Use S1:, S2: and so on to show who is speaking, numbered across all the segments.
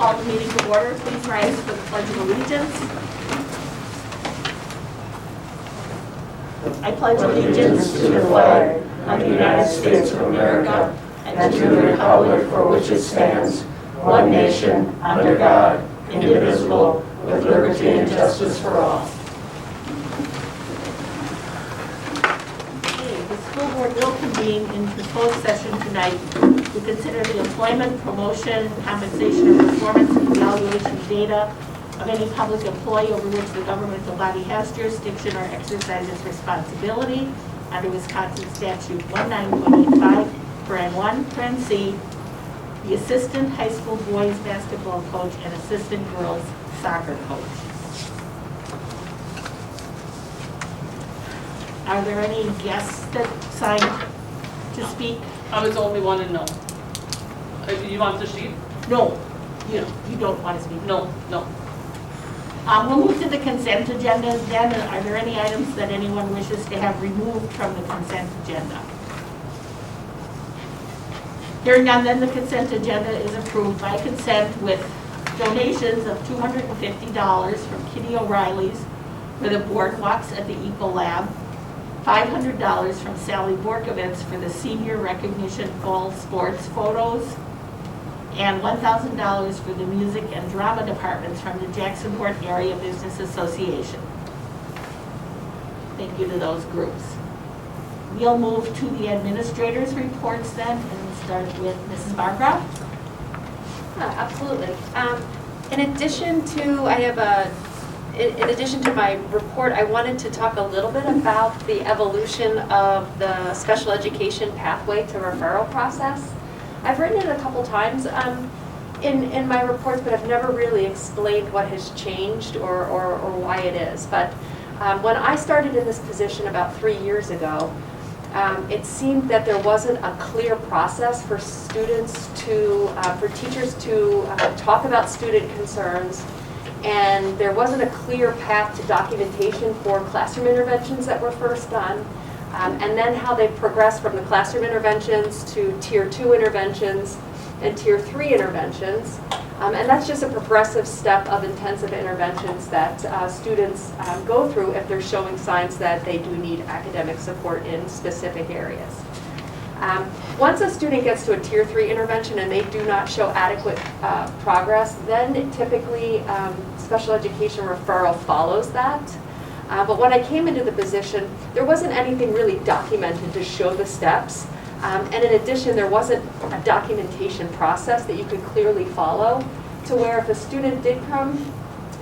S1: call the meeting to order. Please rise for the Pledge of Allegiance. I pledge allegiance to the flag of the United States of America and to the republic for which it stands, one nation, under God, indivisible, with liberty and justice for all. Okay, the school board will convene in proposed session tonight to consider the employment, promotion, compensation, or performance evaluation data of any public employee over which the governmental body has jurisdiction or exercises responsibility under Wisconsin Statute 19.85, paren 1, paren C, the assistant high school boys basketball coach and assistant girls soccer coach. Are there any guests that signed to speak?
S2: I was the only one and no. You want the sheet?
S1: No, you don't want to speak.
S2: No.
S1: We'll move to the consent agenda then. Are there any items that anyone wishes to have removed from the consent agenda? Hearing none, then the consent agenda is approved by consent with donations of $250 from Kitty O'Reilly's for the boardwalks at the Eco Lab, $500 from Sally Borkovitz for the senior recognition fall sports photos, and $1,000 for the music and drama departments from the Jacksonport Area Business Association. Thank you to those groups. We'll move to the administrators' reports then, and start with Mrs. Bargra.
S3: Absolutely. In addition to my report, I wanted to talk a little bit about the evolution of the special education pathway to referral process. I've written it a couple times in my reports, but I've never really explained what has changed or why it is. But when I started in this position about 3 years ago, it seemed that there wasn't a clear process for students to, for teachers to talk about student concerns, and there wasn't a clear path to documentation for classroom interventions that were first done, and then how they progressed from the classroom interventions to Tier 2 interventions and Tier 3 interventions. And that's just a progressive step of intensive interventions that students go through if they're showing signs that they do need academic support in specific areas. Once a student gets to a Tier 3 intervention and they do not show adequate progress, then typically special education referral follows that. But when I came into the position, there wasn't anything really documented to show the steps. And in addition, there wasn't a documentation process that you could clearly follow, to where if a student did come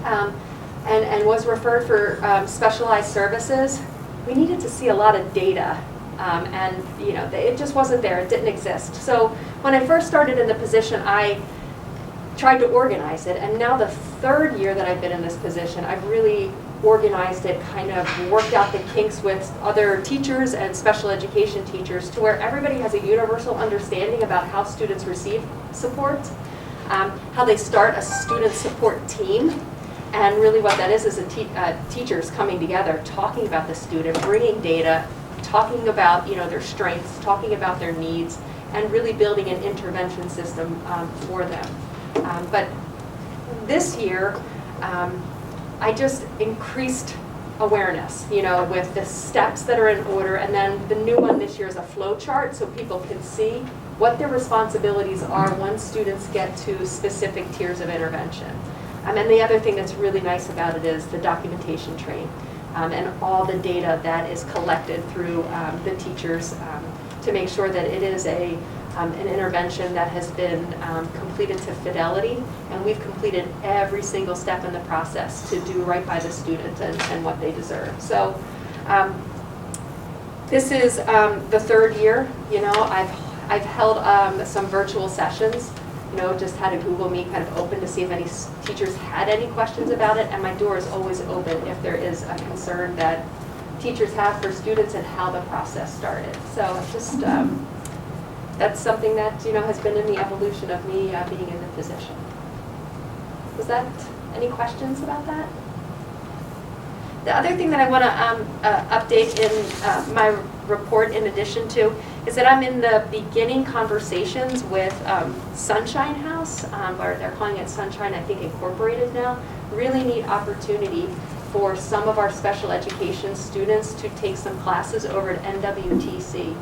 S3: and was referred for specialized services, we needed to see a lot of data. And it just wasn't there, it didn't exist. So when I first started in the position, I tried to organize it, and now the third year that I've been in this position, I've really organized it, kind of worked out the kinks with other teachers and special education teachers to where everybody has a universal understanding about how students receive support, how they start a student support team, and really what that is teachers coming together, talking about the student, bringing data, talking about their strengths, talking about their needs, and really building an intervention system for them. But this year, I just increased awareness, with the steps that are in order, and then the new one this year is a flow chart so people can see what their responsibilities are once students get to specific tiers of intervention. And the other thing that's really nice about it is the documentation train and all the data that is collected through the teachers to make sure that it is an intervention that has been completed to fidelity, and we've completed every single step in the process to do right by the student and what they deserve. So this is the third year. I've held some virtual sessions. Just had a Google Meet kind of open to see if any teachers had any questions about it, and my door is always open if there is a concern that teachers have for students and how the process started. So it's just that's something that has been in the evolution of me being in the position. Was that any questions about that? The other thing that I want to update in my report, in addition to, is that I'm in the beginning conversations with Sunshine House, or they're calling it Sunshine, I think Incorporated now. Really neat opportunity for some of our special education students to take some classes over at NWTC.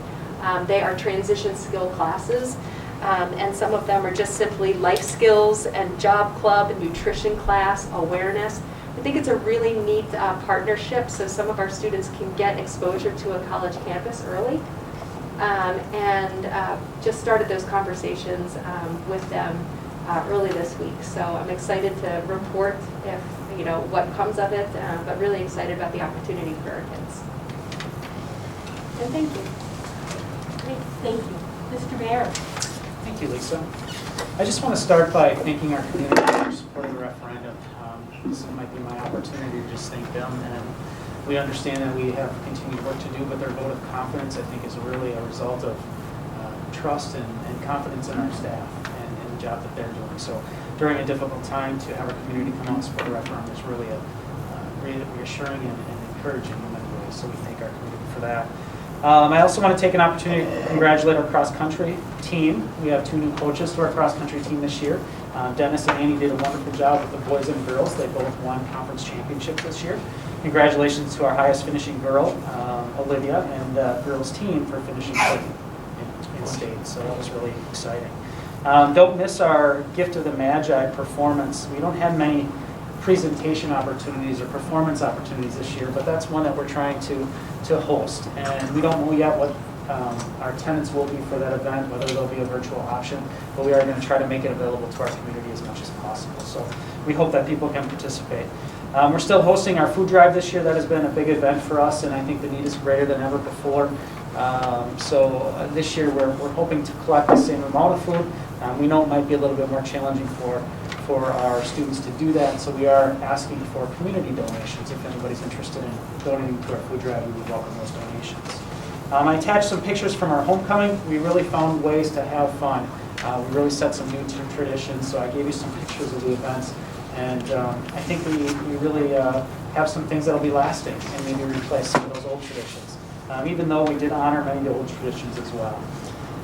S3: They are transition skill classes, and some of them are just simply life skills and job club, nutrition class, awareness. I think it's a really neat partnership, so some of our students can get exposure to a college campus early. And just started those conversations with them early this week. So I'm excited to report if, what comes of it, but really excited about the opportunity for our kids. And thank you.
S1: Great, thank you. Mr. Mayor.
S4: Thank you, Lisa. I just want to start by thanking our community for supporting the referendum. This might be my opportunity to just thank them, and we understand that we have continued work to do, but their vote of confidence, I think, is really a result of trust and confidence in our staff and the job that they're doing. So during a difficult time, to have our community come out and support the referendum is really reassuring and encouraging in many ways. So we thank our community for that. I also want to take an opportunity to congratulate our cross-country team. We have 2 new coaches to our cross-country team this year. Dennis and Annie did a wonderful job with the boys and girls. They both won conference championships this year. Congratulations to our highest finishing girl, Olivia, and the girls team for finishing second in state. So that was really exciting. Don't miss our Gift of the Magi performance. We don't have many presentation opportunities or performance opportunities this year, but that's one that we're trying to host. And we don't know yet what our attendance will be for that event, whether there'll be a virtual option, but we are going to try to make it available to our community as much as possible. So we hope that people can participate. We're still hosting our food drive this year. That has been a big event for us, and I think the need is greater than ever before. So this year we're hoping to collect the same amount of food. We know it might be a little bit more challenging for our students to do that, so we are asking for community donations. If anybody's interested in donating to our food drive, we would welcome those donations. I attached some pictures from our homecoming. We really found ways to have fun. We really set some new traditions, so I gave you some pictures of the events, and I think we really have some things that will be lasting and maybe replace some of those old traditions, even though we did honor many of the old traditions as well.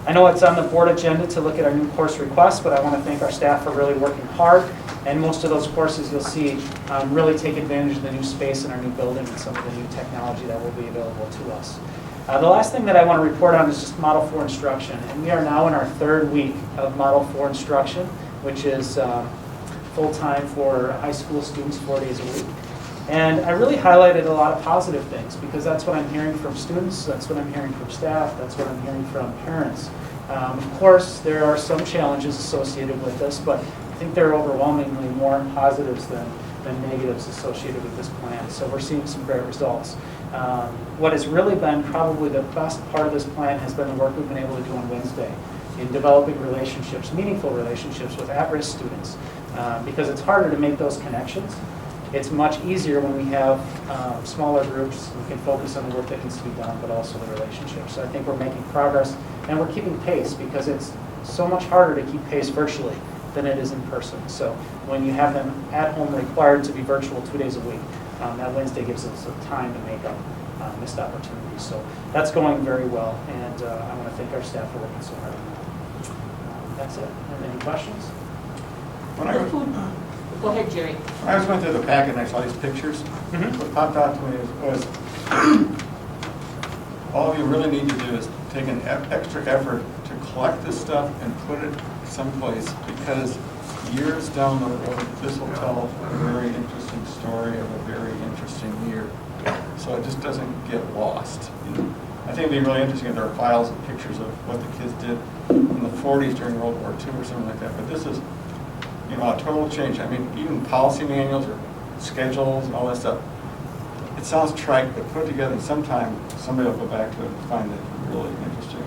S4: I know it's on the board agenda to look at our new course requests, but I want to thank our staff for really working hard. And most of those courses you'll see really take advantage of the new space in our new building and some of the new technology that will be available to us. The last thing that I want to report on is just Model 4 instruction. And we are now in our 3rd week of Model 4 instruction, which is full-time for high school students 4 days a week. And I really highlighted a lot of positive things because that's what I'm hearing from students, that's what I'm hearing from staff, that's what I'm hearing from parents. Of course, there are some challenges associated with this, but I think there are overwhelmingly more positives than negatives associated with this plan. So we're seeing some great results. What has really been probably the best part of this plan has been the work we've been able to do on Wednesday in developing relationships, meaningful relationships with at-risk students, because it's harder to make those connections. It's much easier when we have smaller groups. We can focus on the work that needs to be done, but also the relationships. So I think we're making progress, and we're keeping pace because it's so much harder to keep pace virtually than it is in person. So when you have them at home required to be virtual 2 days a week, that Wednesday gives us some time to make up missed opportunities. So that's going very well, and I want to thank our staff for working so hard on that. That's it. Any questions?
S1: Go ahead, Jerry.
S5: When I was going through the packet and I saw these pictures, what popped out to me was all you really need to do is take an extra effort to collect this stuff and put it someplace, because years down the road, this will tell a very interesting story of a very interesting year. So it just doesn't get lost. I think it'd be really interesting if there are files and pictures of what the kids did in the 40s during World War II or something like that. But this is, a total change. I mean, even policy manuals or schedules and all that stuff. It sounds trite, but put together, and sometime somebody will go back to it and find it really interesting.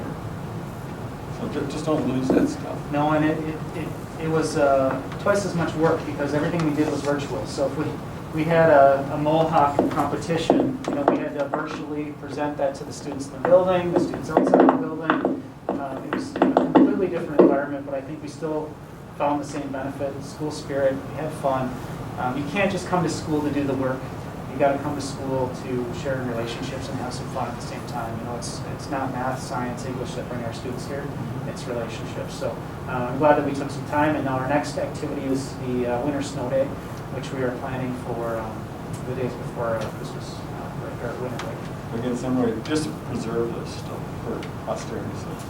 S5: So just don't lose that stuff.
S4: No, and it was twice as much work because everything we did was virtual. So if we had a Mohawk competition, we had to virtually present that to the students in the building, the students outside the building. It was a completely different environment, but I think we still found the same benefit, school spirit, we had fun. You can't just come to school to do the work. you got to come to school to share in relationships and have some fun at the same time. You know, it's not math, science, English that bring our students here. It's relationships. So I'm glad that we took some time. And now our next activity is the winter snow day, which we are planning for the days before Christmas or winter break.
S5: Again, some way, just to preserve this stuff for posterity's sake.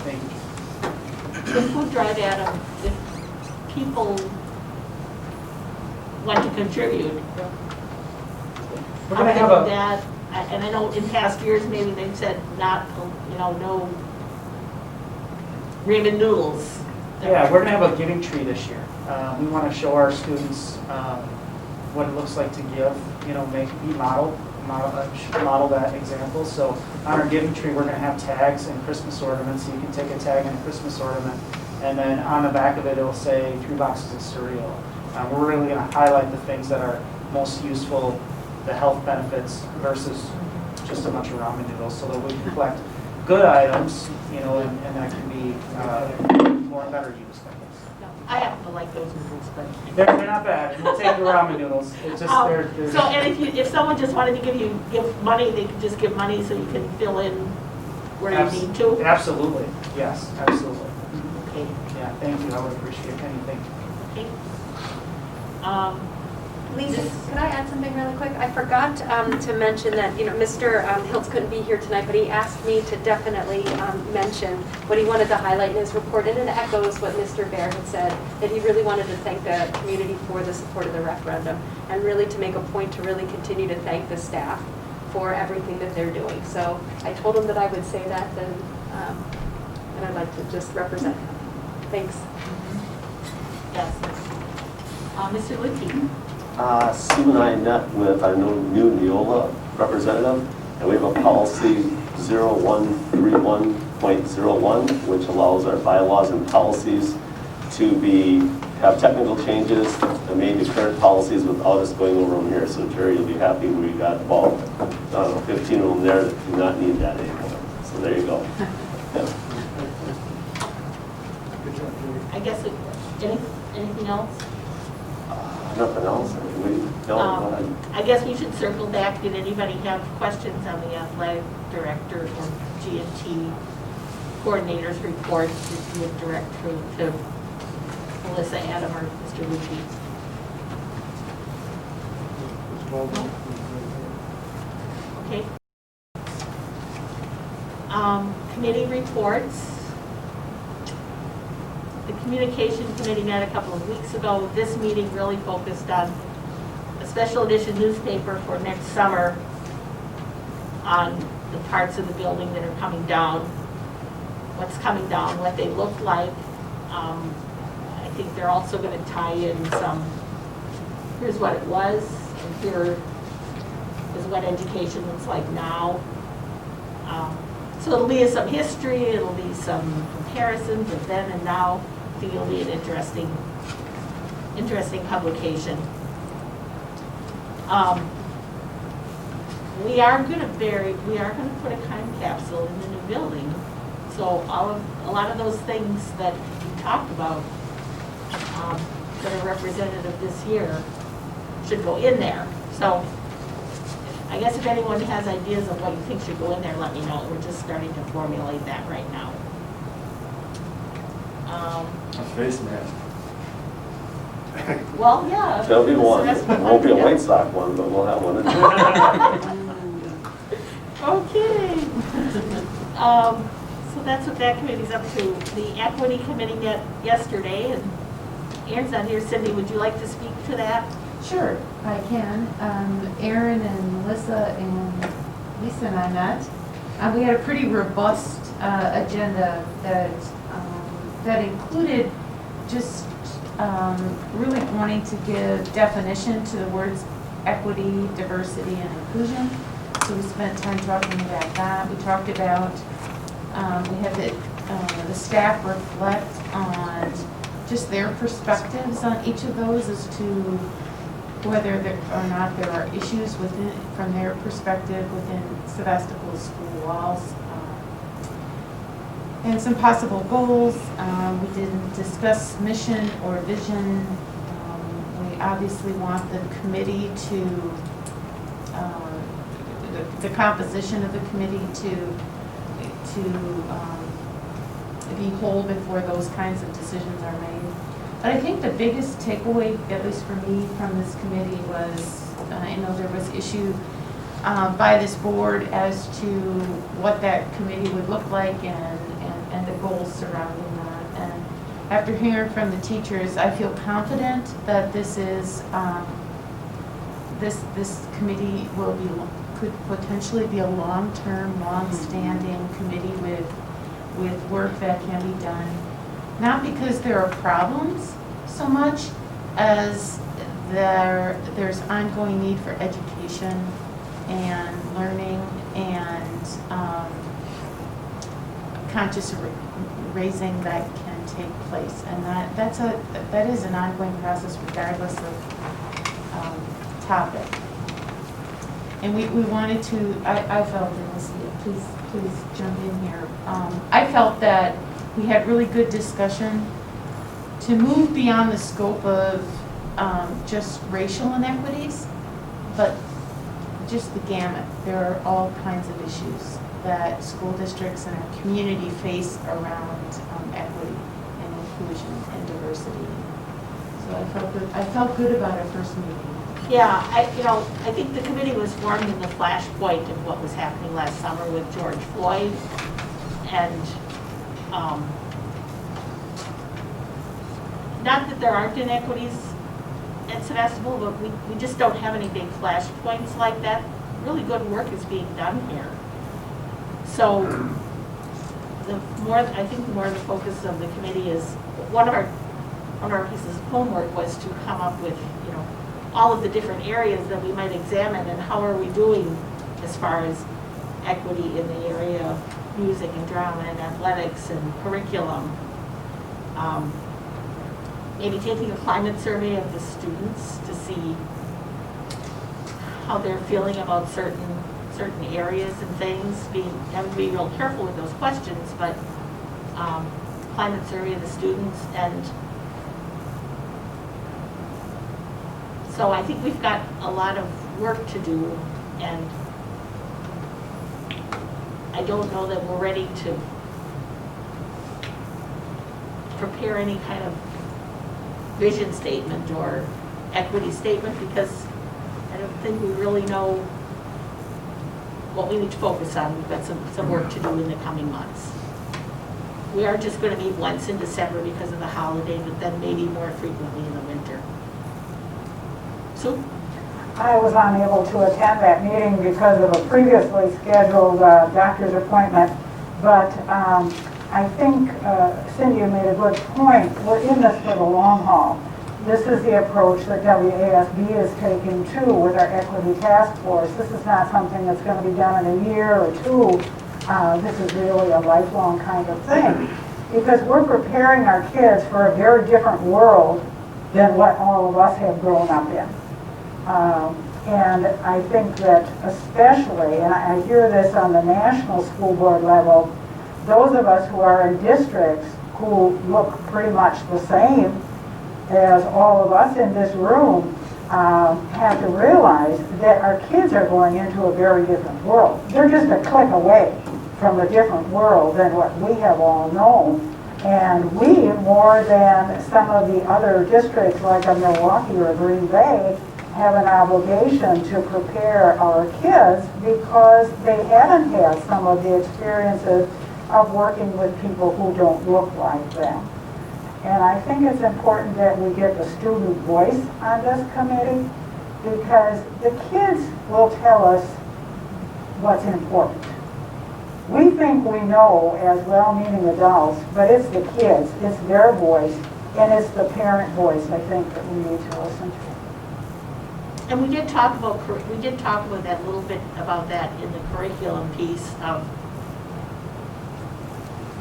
S4: Thank you.
S1: The food drive, Adam, if people want to contribute,
S4: We're going to have a
S1: that, and I know in past years, maybe they've said not, no ramen noodles.
S4: Yeah, we're going to have a giving tree this year. We want to show our students what it looks like to give, model that example. So on our giving tree, we're going to have tags and Christmas ornaments. So you can take a tag and a Christmas ornament, and then on the back of it, it'll say 3 boxes of cereal. We're really going to highlight the things that are most useful, the health benefits versus just a bunch of ramen noodles, so that we can collect good items, and that can be more better used, I guess.
S1: No, I happen to like those noodles, but.
S4: They're not bad. We'll take the ramen noodles. It's just they're
S1: So, and if someone just wanted to give money, they could just give money so you can fill in where you need to?
S4: Absolutely. Yes, absolutely.
S1: Okay.
S4: Yeah, thank you. I would appreciate anything.
S1: Okay.
S3: Lisa, can I add something really quick? I forgot to mention that, Mr. Hiltz couldn't be here tonight, but he asked me to definitely mention what he wanted to highlight in his report, and it echoes what Mr. Baer had said, that he really wanted to thank the community for the support of the referendum, and really to make a point to really continue to thank the staff for everything that they're doing. So I told him that I would say that, and I'd like to just represent him. Thanks.
S1: Yes. Mr. Licky.
S6: Sue and I met with our new Neola representative, and we have a policy 0131.01, which allows our bylaws and policies to have technical changes and made the current policies without us going over them here. So Jerry, you'll be happy we got about 15 of them there that do not need that anymore. So there you go. Yeah.
S1: I guess, anything else?
S6: Nothing else? Go ahead.
S1: I guess we should circle back. Did anybody have questions on the athletic director or G&T coordinator's report that you would direct through to Melissa, Adam, or Mr. Lucci? Okay. Committee reports. The communication committee met a couple of weeks ago. This meeting really focused on a special edition newspaper for next summer on the parts of the building that are coming down, what's coming down, what they look like. I think they're also going to tie in here's what it was, and here is what education looks like now. So it'll be some history, it'll be some comparisons of then and now. I think it'll be an interesting publication. We are going to put a time capsule in the new building. So a lot of those things that we talked about that are representative this year should go in there. So I guess if anyone has ideas of what you think should go in there, let me know. We're just starting to formulate that right now.
S5: A face mask.
S1: Well, yeah.
S6: There'll be one.
S1: It
S6: It won't be a White Sox one, but we'll have one.
S1: Okay. So that's what that committee's up to. The equity committee met yesterday, and Aaron's not here. Cindy, would you like to speak to that?
S7: Sure, I can. Aaron and Melissa and Lisa and I met. We had a pretty robust agenda that included just really wanting to give definition to the words equity, diversity, and inclusion. So we spent time talking about that. We talked about, we had the staff reflect on just their perspectives on each of those as to whether or not there are issues from their perspective within Sevastopol school walls. And some possible goals. We didn't discuss mission or vision. We obviously want the committee to the composition of the committee to be whole before those kinds of decisions are made. But I think the biggest takeaway, at least for me, from this committee was, I know there was issue by this board as to what that committee would look like and the goals surrounding that. And after hearing from the teachers, I feel confident that this is, this committee could potentially be a long-term, long-standing committee with work that can be done. Not because there are problems so much as there's ongoing need for education and learning and conscious raising that can take place. And that is an ongoing process regardless of topic. And we wanted to, I felt, and please jump in here. I felt that we had really good discussion to move beyond the scope of just racial inequities, but just the gamut. There are all kinds of issues that school districts and our community face around equity and inclusion and diversity. So I felt good about our first meeting.
S1: Yeah, I think the committee was formed in the flashpoint of what was happening last summer with George Floyd. And not that there aren't inequities at Sevastopol, but we just don't have any big flashpoints like that. Really good work is being done here. So I think the more the focus of the committee is, one of our pieces of homework was to come up with, all of the different areas that we might examine and how are we doing as far as equity in the area of music and drama and athletics and curriculum. Maybe taking a climate survey of the students to see how they're feeling about certain areas and things. Having to be real careful with those questions, but climate survey of the students. And so I think we've got a lot of work to do, and I don't know that we're ready to prepare any kind of vision statement or equity statement, because I don't think we really know what we need to focus on. We've got some work to do in the coming months. We are just going to meet once in December because of the holiday, but then maybe more frequently in the winter. So
S8: I was unable to attend that meeting because of a previously scheduled doctor's appointment, but I think Cindy made a good point. We're in this for the long haul. This is the approach that WASB is taking too with our equity task force. This is not something that's going to be done in a year or two. This is really a lifelong kind of thing, because we're preparing our kids for a very different world than what all of us have grown up in. And I think that especially, and I hear this on the national school board level, those of us who are in districts who look pretty much the same as all of us in this room have to realize that our kids are going into a very different world. They're just a click away from a different world than what we have all known. And we, more than some of the other districts like a Milwaukee or a Green Bay, have an obligation to prepare our kids because they haven't had some of the experiences of working with people who don't look like them. And I think it's important that we get the student voice on this committee, because the kids will tell us what's important. We think we know as well-meaning adults, but it's the kids, it's their voice, and it's the parent voice, I think, that we need to listen to.
S1: And we did talk about that a little bit about that in the curriculum piece of,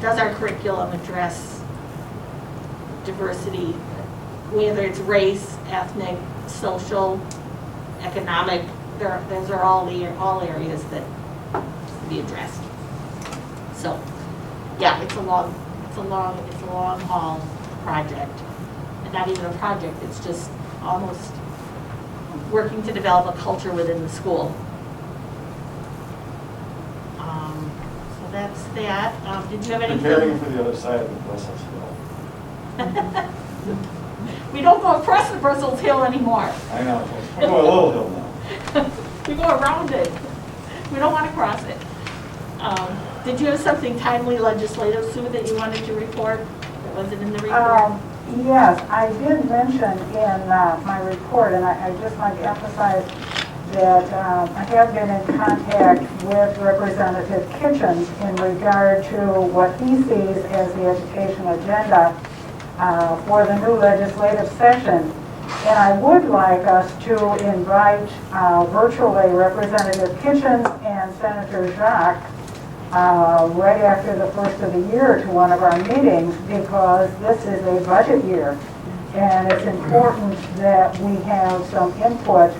S1: does our curriculum address diversity, whether it's race, ethnic, social, economic? Those are all areas that be addressed. So, yeah, it's a long haul project, and not even a project. It's just almost working to develop a culture within the school So that's that. Did you have
S5: Preparing
S1: anything?
S5: for the other side of the Brussels hill.
S1: We don't go across the Brussels hill anymore.
S5: I know, we go a little hill now.
S1: We go around it. We don't want to cross it. Did you have something timely legislative, Sue, that you wanted to report? That wasn't in the report?
S8: Yes, I did mention in my report, and I just like to emphasize that I have been in contact with Representative Kitchens in regard to what he sees as the education agenda for the new legislative session. And I would like us to invite virtually Representative Kitchens and Senator Jacques right after the first of the year to one of our meetings, because this is a budget year. And it's important that we have some input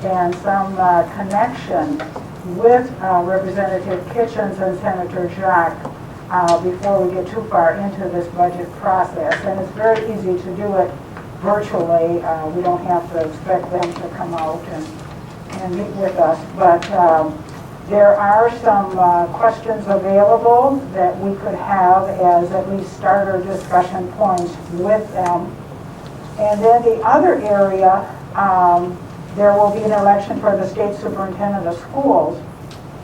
S8: and some connection with Representative Kitchens and Senator Jacques before we get too far into this budget process. And it's very easy to do it virtually. We don't have to expect them to come out and meet with us. But there are some questions available that we could have as at least starter discussion points with them. And then the other area, there will be an election for the state superintendent of schools.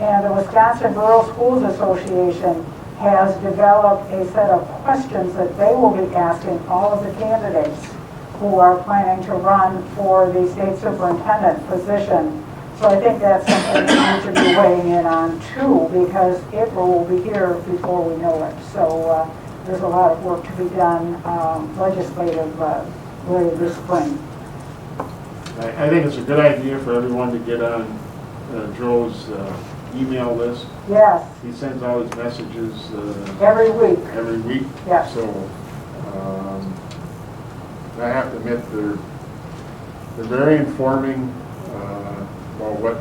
S8: And the Wisconsin Rural Schools Association has developed a set of questions that they will be asking all of the candidates who are planning to run for the state superintendent position. So I think that's something we need to be weighing in on too, because April will be here before we know it. So there's a lot of work to be done legislatively this spring.
S9: I think it's a good idea for everyone to get on Joe's email list.
S8: Yes,
S9: He sends out his messages
S8: every week.
S9: every week.
S8: Yes.
S9: So I have to admit they're very informing about what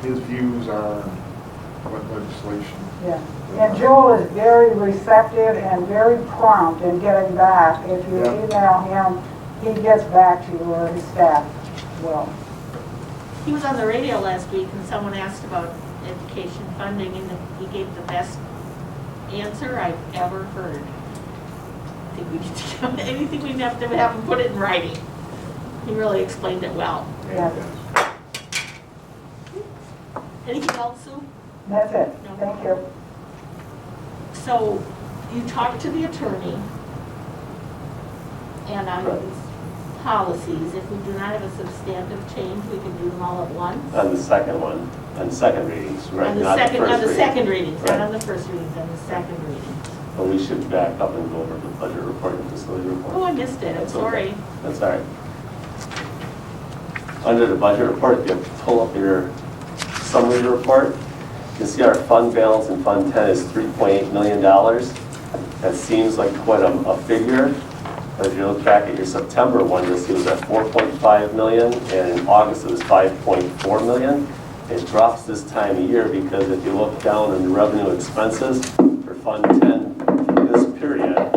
S9: his views are, what legislation.
S8: Yeah. And Joel is very receptive and very prompt in getting back. If you
S9: Yeah.
S8: email him, he gets back to you, or his staff will.
S1: He was on the radio last week and someone asked about education funding and he gave the best answer I've ever heard. I think we need to do anything we have to have him put it in writing. He really explained it well.
S8: Yeah.
S1: Anything else, Sue?
S8: That's it.
S1: No.
S8: Thank you.
S1: So you talked to the attorney and on these policies, if we do not have a substantive change, we can do them all at once?
S6: On the second one, on second readings, right?
S1: On the
S6: not
S1: second,
S6: first
S1: on the
S6: reading.
S1: second readings, not
S6: Right.
S1: on the first readings, on the second readings.
S6: But we should back up and go over the budget report and facility report.
S1: Oh, I missed it, I'm
S6: That's okay.
S1: sorry.
S6: That's all right. Under the budget report, if you pull up your summary report, you see our fund balance in Fund 10 is $3.8 million. That seems like quite a figure, but if you look back at your September one, you'll see it was at 4.5 million, and in August it was 5.4 million. It drops this time of year because if you look down in the revenue expenses for Fund 10 for this period of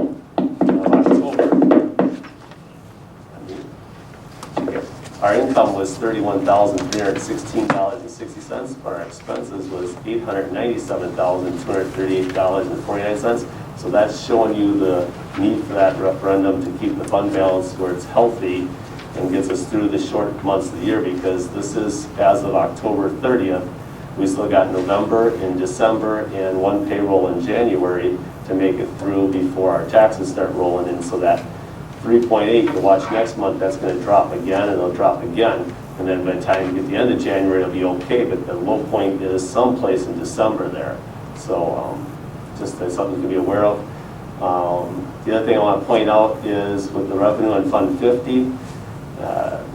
S6: October, our income was $31,316.60, but our expenses was $897,238.49. So that's showing you the need for that referendum to keep the fund balance where it's healthy and gets us through the short months of the year, because this is as of October 30th. We still got November and December and one payroll in January to make it through before our taxes start rolling in. So that 3.8, you watch next month, that's going to drop again, and it'll drop again. And then by the time you get to the end of January, it'll be okay, but the low point is someplace in December there. So just something to be aware of. The other thing I want to point out is with the revenue on Fund 50,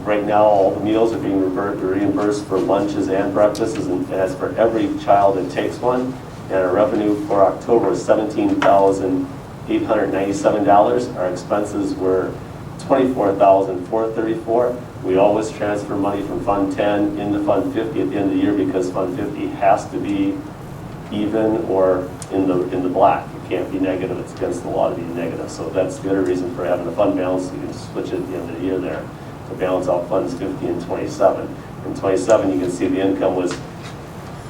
S6: right now all the meals are being reimbursed for lunches and breakfasts, and that's for every child that takes one. And our revenue for October is $17,897. Our expenses were $24,434. We always transfer money from Fund 10 into Fund 50 at the end of the year, because Fund 50 has to be even or in the black. You can't be negative. It's against the law to be negative. So that's the other reason for having a fund balance. You can switch it at the end of the year there to balance out Funds 50 and 27. In 27, you can see the income was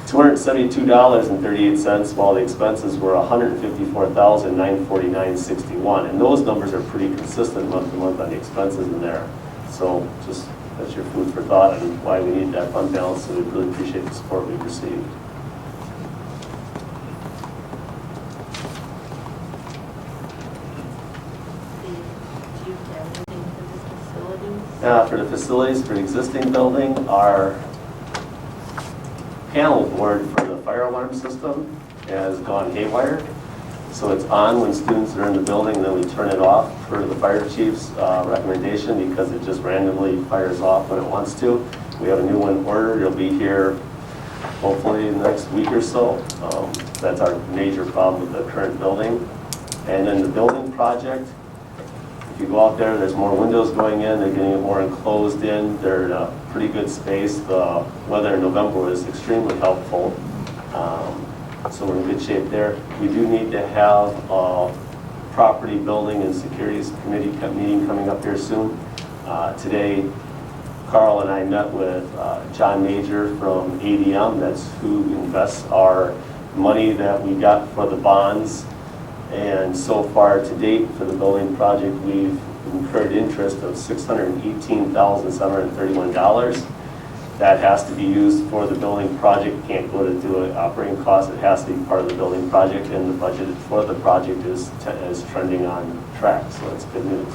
S6: $272.38, while the expenses were $154,949.61. And those numbers are pretty consistent month to month on the expenses in there. So just that's your food for thought and why we need that fund balance, and we really appreciate the support we've received.
S1: Do you have anything for the facilities?
S6: For the facilities, for the existing building, our panel board for the fire alarm system has gone haywire. So it's on when students are in the building, then we turn it off for the fire chief's recommendation because it just randomly fires off when it wants to. We have a new one ordered. It'll be here hopefully in the next week or so. That's our major problem with the current building. And then the building project, if you go out there, there's more windows going in. They're getting more enclosed in. They're in a pretty good space. The weather in November was extremely helpful. So we're in good shape there. We do need to have a property, building, and securities committee meeting coming up here soon. Today, Carl and I met with John Major from ADM. That's who invests our money that we got for the bonds. And so far to date for the building project, we've incurred interest of $618,731. That has to be used for the building project. Can't go to do an operating cost. It has to be part of the building project, and the budget for the project is trending on track. So that's good news.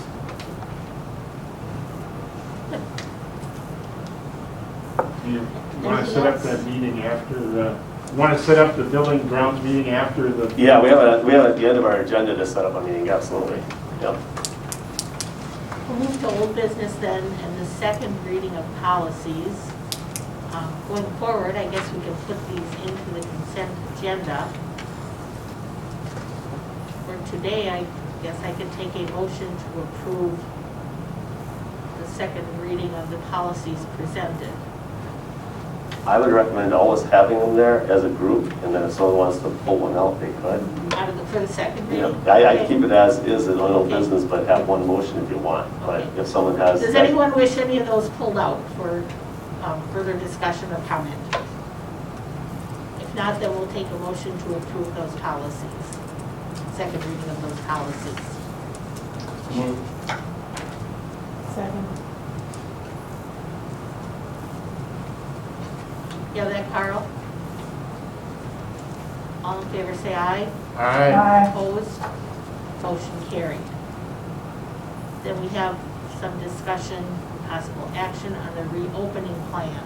S9: You want to set up that meeting after, want to set up the building grounds meeting after the?
S6: Yeah, we have at the end of our agenda to set up a meeting, absolutely. Yep.
S1: We'll move to old business then, and the second reading of policies. Going forward, I guess we can put these into the consent agenda. For today, I guess I could take a motion to approve the second reading of the policies presented.
S6: I would recommend always having them there as a group, and then if someone wants to pull one out, they could.
S1: For the second
S6: Yeah,
S1: reading?
S6: I keep it as is in old
S1: Okay.
S6: business, but have one motion if you want. But
S1: Okay.
S6: if someone has.
S1: Does anyone wish any of those pulled out for further discussion or comment? If not, then we'll take a motion to approve those policies. Second reading of those policies.
S7: Second.
S1: You have that, Carl? All in favor, say aye.
S9: Aye.
S8: Aye.
S1: Opposed? Motion carried. Then we have some discussion, possible action on the reopening plan.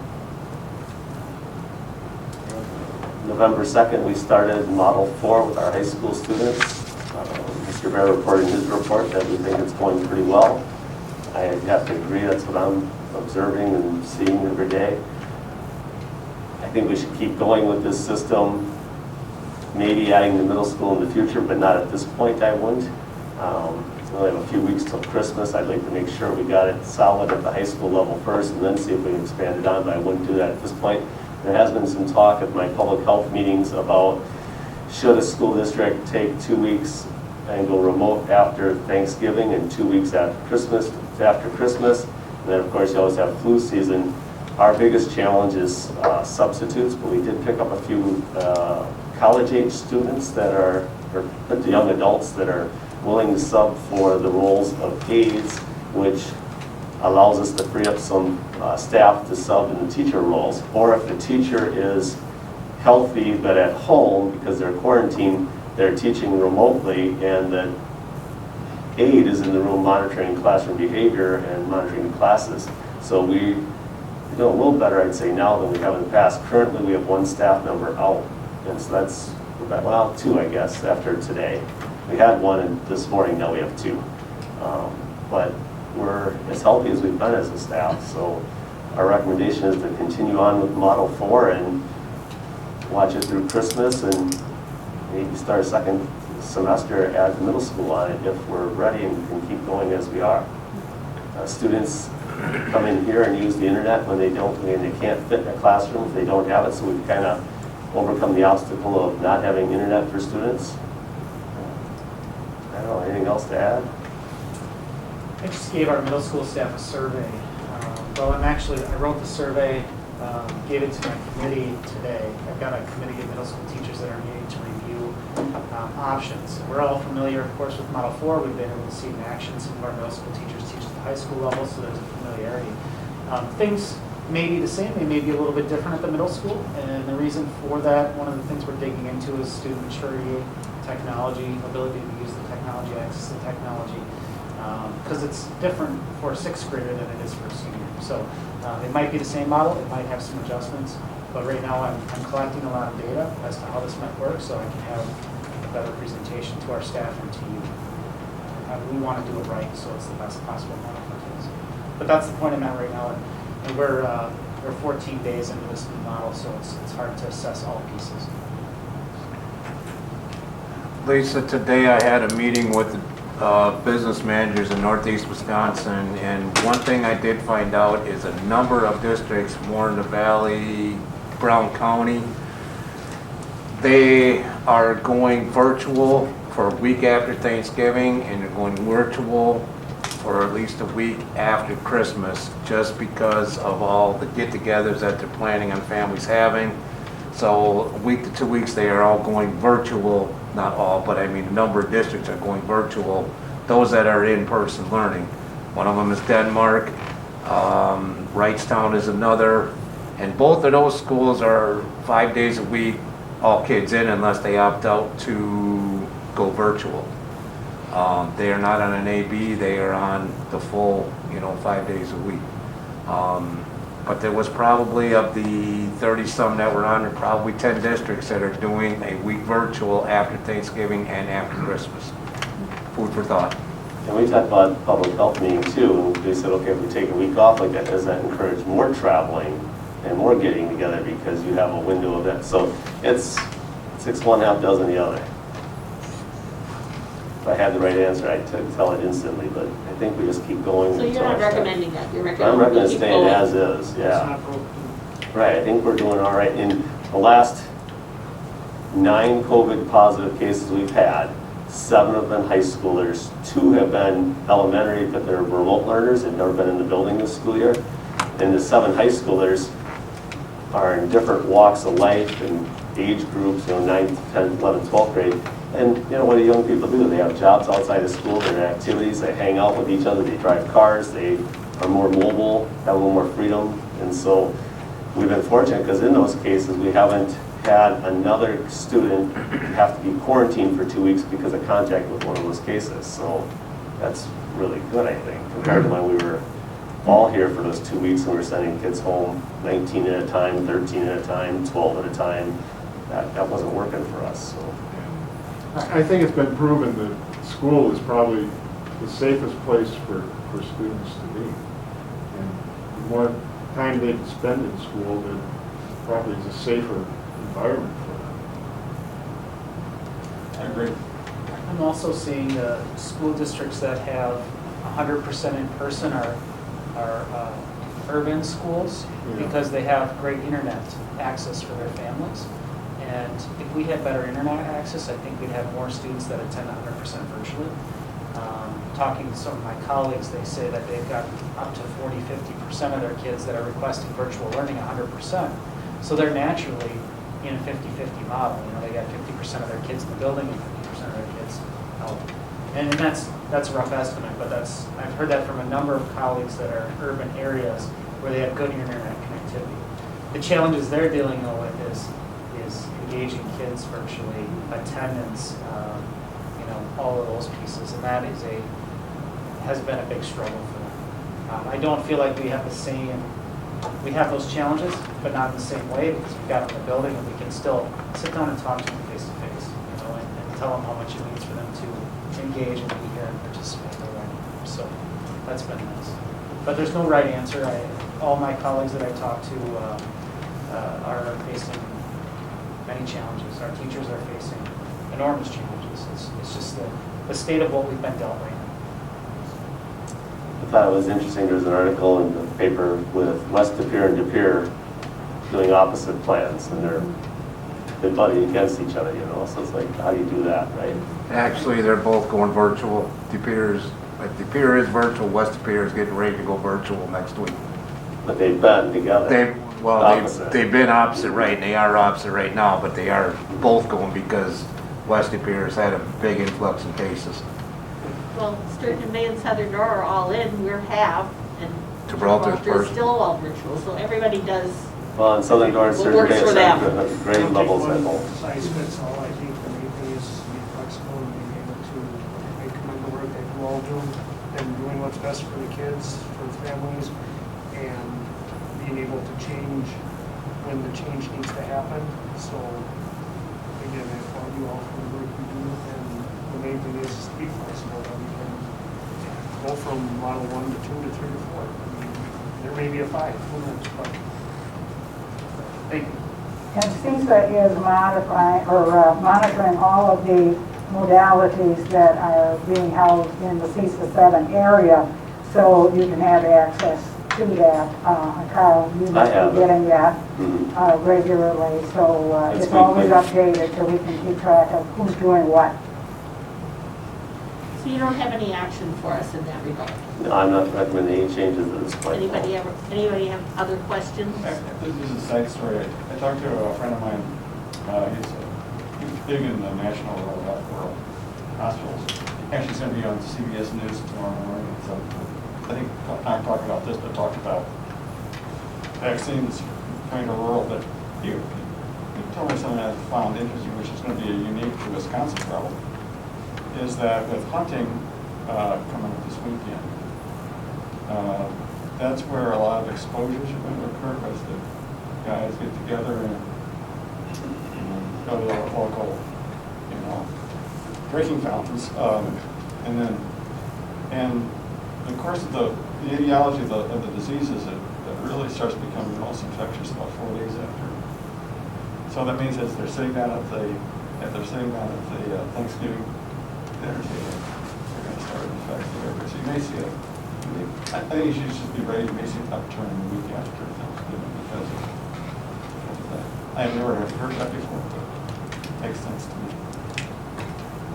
S6: November 2nd, we started Model 4 with our high school students. Mr. Bear reported in his report that we think it's going pretty well. I have to agree, that's what I'm observing and seeing every day. I think we should keep going with this system, maybe adding the middle school in the future, but not at this point, I wouldn't. We only have a few weeks till Christmas. I'd like to make sure we got it solid at the high school level first and then see if we can expand it on, but I wouldn't do that at this point. There has been some talk at my public health meetings about should a school district take 2 weeks and go remote after Thanksgiving and 2 weeks after Christmas. And then, of course, you always have flu season. Our biggest challenge is substitutes, but we did pick up a few college-age students that are, or young adults that are willing to sub for the roles of aides, which allows us to free up some staff to sub in the teacher roles. Or if the teacher is healthy but at home because they're quarantined, they're teaching remotely, and the aide is in the room monitoring classroom behavior and monitoring the classes. So we do a little better, I'd say, now than we have in the past. Currently, we have one staff member out, and so that's, well, 2, I guess, after today. We had 1 and this morning, now we have 2. But we're as healthy as we've been as a staff, so our recommendation is to continue on with Model 4 and watch it through Christmas and maybe start second semester at the middle school on it if we're ready and can keep going as we are. Students come in here and use the internet when they can't fit in a classroom if they don't have it, so we've kind of overcome the obstacle of not having internet for students. I don't know, anything else to add?
S4: I just gave our middle school staff a survey. I wrote the survey gave it to my committee today. I've got a committee of middle school teachers that are meeting to review options. We're all familiar, of course, with Model 4. We've been able to see it in action. Some of our middle school teachers teach at the high school level, so there's a familiarity. Things may be the same, they may be a little bit different at the middle school, and the reason for that, one of the things we're digging into is student maturity, technology, ability to use the technology, access to technology, because it's different for a sixth grader than it is for a senior. So it might be the same model, it might have some adjustments, but right now I'm collecting a lot of data as to how this might work so I can have a better presentation to our staff and to you. We want to do it right so it's the best possible model for kids. But that's the point I'm at right now. And we're 14 days into this new model, so it's hard to assess all pieces.
S10: Lisa, today I had a meeting with business managers in Northeast Wisconsin, and one thing I did find out is a number of districts, more in the Valley, Brown County, they are going virtual for a week after Thanksgiving, and they're going virtual for at least a week after Christmas, just because of all the get-togethers that they're planning on families having. So a week to 2 weeks, they are all going virtual, not all, but I mean a number of districts are going virtual, those that are in-person learning. One of them is Denmark, Wrightstown is another, and both of those schools are 5 days a week, all kids in unless they opt out to go virtual. They are not on an AB, they are on the full, 5 days a week. But there was probably, of the 30-some that were on, there probably 10 districts that are doing a week virtual after Thanksgiving and after Christmas. Food for thought.
S6: And we talked about public health meeting too, and they said, okay, if we take a week off like that, does that encourage more traveling and more getting together because you have a window of that? So it's 6 1, half dozen the other. If I had the right answer, I'd tell it instantly, but I think we just keep going.
S1: So you're
S6: until
S1: not
S6: it's done.
S1: recommending that? You're
S6: I'm
S1: recommending
S6: recommending
S1: we keep
S6: staying
S1: going?
S6: as is,
S4: It's
S6: yeah.
S4: not broken.
S6: Right, I think we're doing all right. In the last 9 COVID positive cases we've had, 7 have been high schoolers, 2 have been elementary, but they're remote learners and never been in the building this school year. And the 7 high schoolers are in different walks of life and age groups, 9th, 10th, 11th, 12th grade. And what do young people do? They have jobs outside of school, they're in activities, they hang out with each other, they drive cars, they are more mobile, have a little more freedom. And so we've been fortunate because in those cases, we haven't had another student have to be quarantined for 2 weeks because of contact with one of those cases. So that's really good, I think, compared to when we were all here for those 2 weeks and we were sending kids home 19 at a time, 13 at a time, 12 at a time. That wasn't working for us. So.
S9: I think it's been proven that school is probably the safest place for students to be. And the more time they can spend in school, then probably is a safer environment for them.
S5: I agree.
S4: I'm also seeing school districts that have 100% in person are urban schools
S9: Yeah.
S4: because they have great internet access for their families. And if we had better internet access, I think we'd have more students that attend 100% virtually. Talking to some of my colleagues, they say that they've got up to 40, 50% of their kids that are requesting virtual learning 100%. So they're naturally in a 50-50 model. They got 50% of their kids in the building and 50% of their kids out. And that's a rough estimate, but I've heard that from a number of colleagues that are in urban areas where they have good internet connectivity. The challenges they're dealing with is engaging kids virtually, attendance, all of those pieces, and that has been a big struggle for them. I don't feel like we have those challenges, but not in the same way, because we've got them in the building and we can still sit down and talk to them face to face, and tell them how much it means for them to engage and be here and participate in their learning. So that's been nice. But there's no right answer. All my colleagues that I talk to are facing many challenges. Our teachers are facing enormous challenges. It's just the state of what we've been dealt right now.
S6: I thought it was interesting, there's an article in the paper with West De Pere and De Pere doing opposite plans, and they're butting against each other, so it's like, how do you do that, right?
S10: Actually, they're both going virtual. De Pere is virtual, West De Pere is getting ready to go virtual next week.
S6: But they've been together.
S10: Well,
S6: Opposite.
S10: they've been opposite right, and they are opposite right now, but they are both going because West Appear's had a big influx in cases.
S1: Well, Sturgeon Bay and Southern Door are all in, we're half, and
S10: Gibraltar's
S1: Gibraltar's
S10: first.
S1: still all virtual, so everybody does.
S6: Well, in Southern Dorrance,
S1: What
S6: there's
S1: works for them.
S6: grade levels at both.
S11: Size fits all. I think the main thing is to be flexible and being able to commend the work that you all do and doing what's best for the kids, for the families, and being able to change when the change needs to happen. So again, I applaud you all for the work you do, and the main thing is to be flexible, that we can go from model 1 to 2 to 3 to 4. I mean, there may be a 5, who knows, but thank you.
S8: And CISA is modifying, or monitoring all of the modalities that are being held in the CISA 7 area, so you can have access to that. Carl, you
S6: I
S8: must
S6: have
S8: be
S6: it.
S8: getting that
S6: Mhm.
S8: regularly, so
S6: It's
S8: it's always
S6: weekly.
S8: updated so we can keep track of who's doing what.
S1: So you don't have any action for us in that regard?
S6: No, I'm not recommending any changes at this point.
S1: Anybody have other questions?
S5: This is a side story. I talked to a friend of mine, he's big in the national health world, hospitals. Actually, he's going to be on CBS News tomorrow morning. So I think, I'm talking about this, but talked about vaccines coming to rural. But you told me something I found interesting, which is going to be a unique to Wisconsin problem, is that with hunting coming up this weekend, that's where a lot of exposures are going to occur because the guys get together and go to the local, drinking fountains, and of course the etiology of the disease is it really starts becoming most infectious about 4 days after. So that means as they're sitting down at the Thanksgiving dinner table, they're going to start infecting everybody. So you may see I think you should just be ready. You may see an upturn in the week after Thanksgiving because of that. I've never heard that before, but it makes sense to me.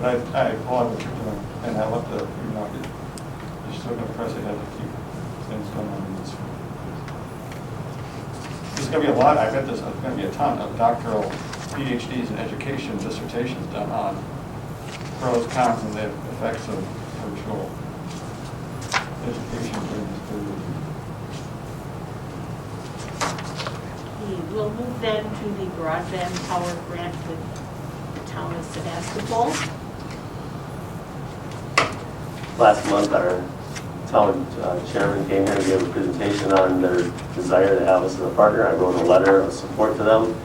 S5: But I applaud what you're doing, and I love the, you're still going to press ahead to keep things going on in this field. There's going to be a lot, I bet there's going to be a ton of doctoral PhDs in education dissertations done on pros, cons, and the effects of virtual education during this period.
S1: We'll move then to the broadband tower grant with the town of Sevastopol.
S6: Last month, our town chairman came here and gave a presentation on their desire to have us as a partner. I wrote a letter of support to them.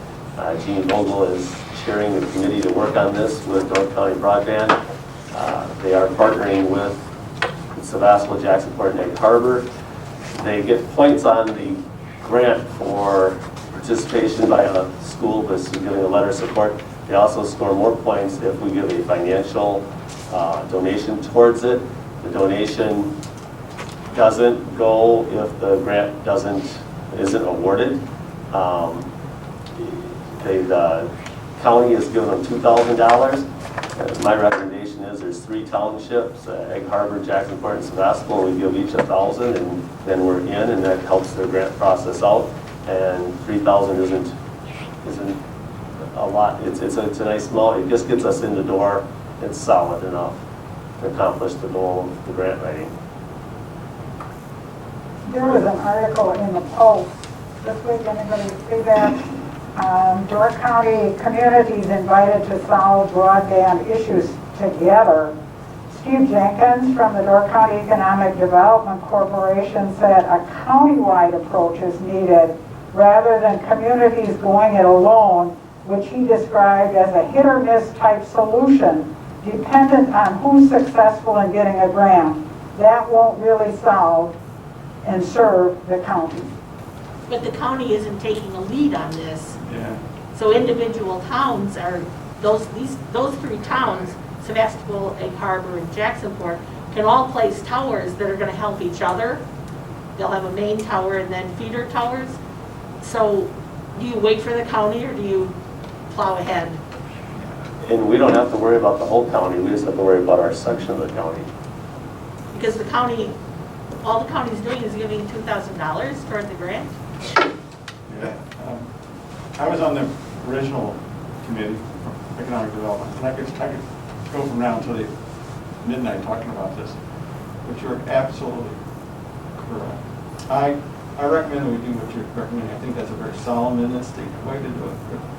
S6: Gene Vogel is chairing the committee to work on this with North County Broadband. They are partnering with Sevastopol, Jacksonport, and Egg Harbor. They get points on the grant for participation by a school that's giving a letter of support. They also score more points if we give a financial donation towards it. The donation doesn't go if the grant isn't awarded. The county has given them $2,000. My recommendation is there's 3 townships, Egg Harbor, Jacksonport, and Sevastopol. We give each $1,000, and then we're in, and that helps their grant process out. And 3,000 isn't a lot. It's a nice small. It just gets us in the door. It's solid enough to accomplish the goal of the grant writing.
S8: There was an article in the Post this week, anybody see that? Door County communities invited to solve broadband issues together. Steve Jenkins from the Door County Economic Development Corporation said a countywide approach is needed rather than communities going it alone, which he described as a hit or miss type solution dependent on who's successful in getting a grant. That won't really solve and serve the county.
S1: But the county isn't taking a lead on this.
S5: Yeah.
S1: So individual towns are, those 3 towns, Sevastopol, Egg Harbor, and Jacksonport, can all place towers that are going to help each other. They'll have a main tower and then feeder towers. So do you wait for the county or do you plow ahead?
S6: And we don't have to worry about the whole county. We just have to worry about our section of the county.
S1: Because the county, all the county's doing is giving $2,000 toward the grant.
S5: Yeah. I was on the original committee for economic development, and I could go from now until the midnight talking about this, but you're absolutely correct. I recommend we do what you're recommending. I think that's a very solemnistic way to do it,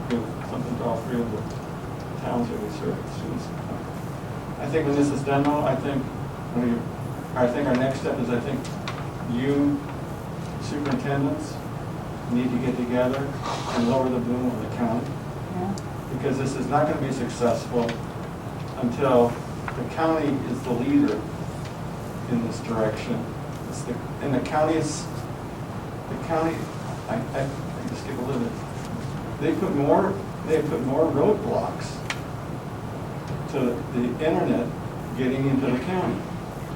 S5: do something to all three of the towns that we serve students. I think when this is done, though, I think our next step is, I think you superintendents need to get together and lower the boom on the county. Because this is not going to be successful until the county is the leader in this direction. And the county, I just give a little bit, they put more roadblocks to the internet getting into the county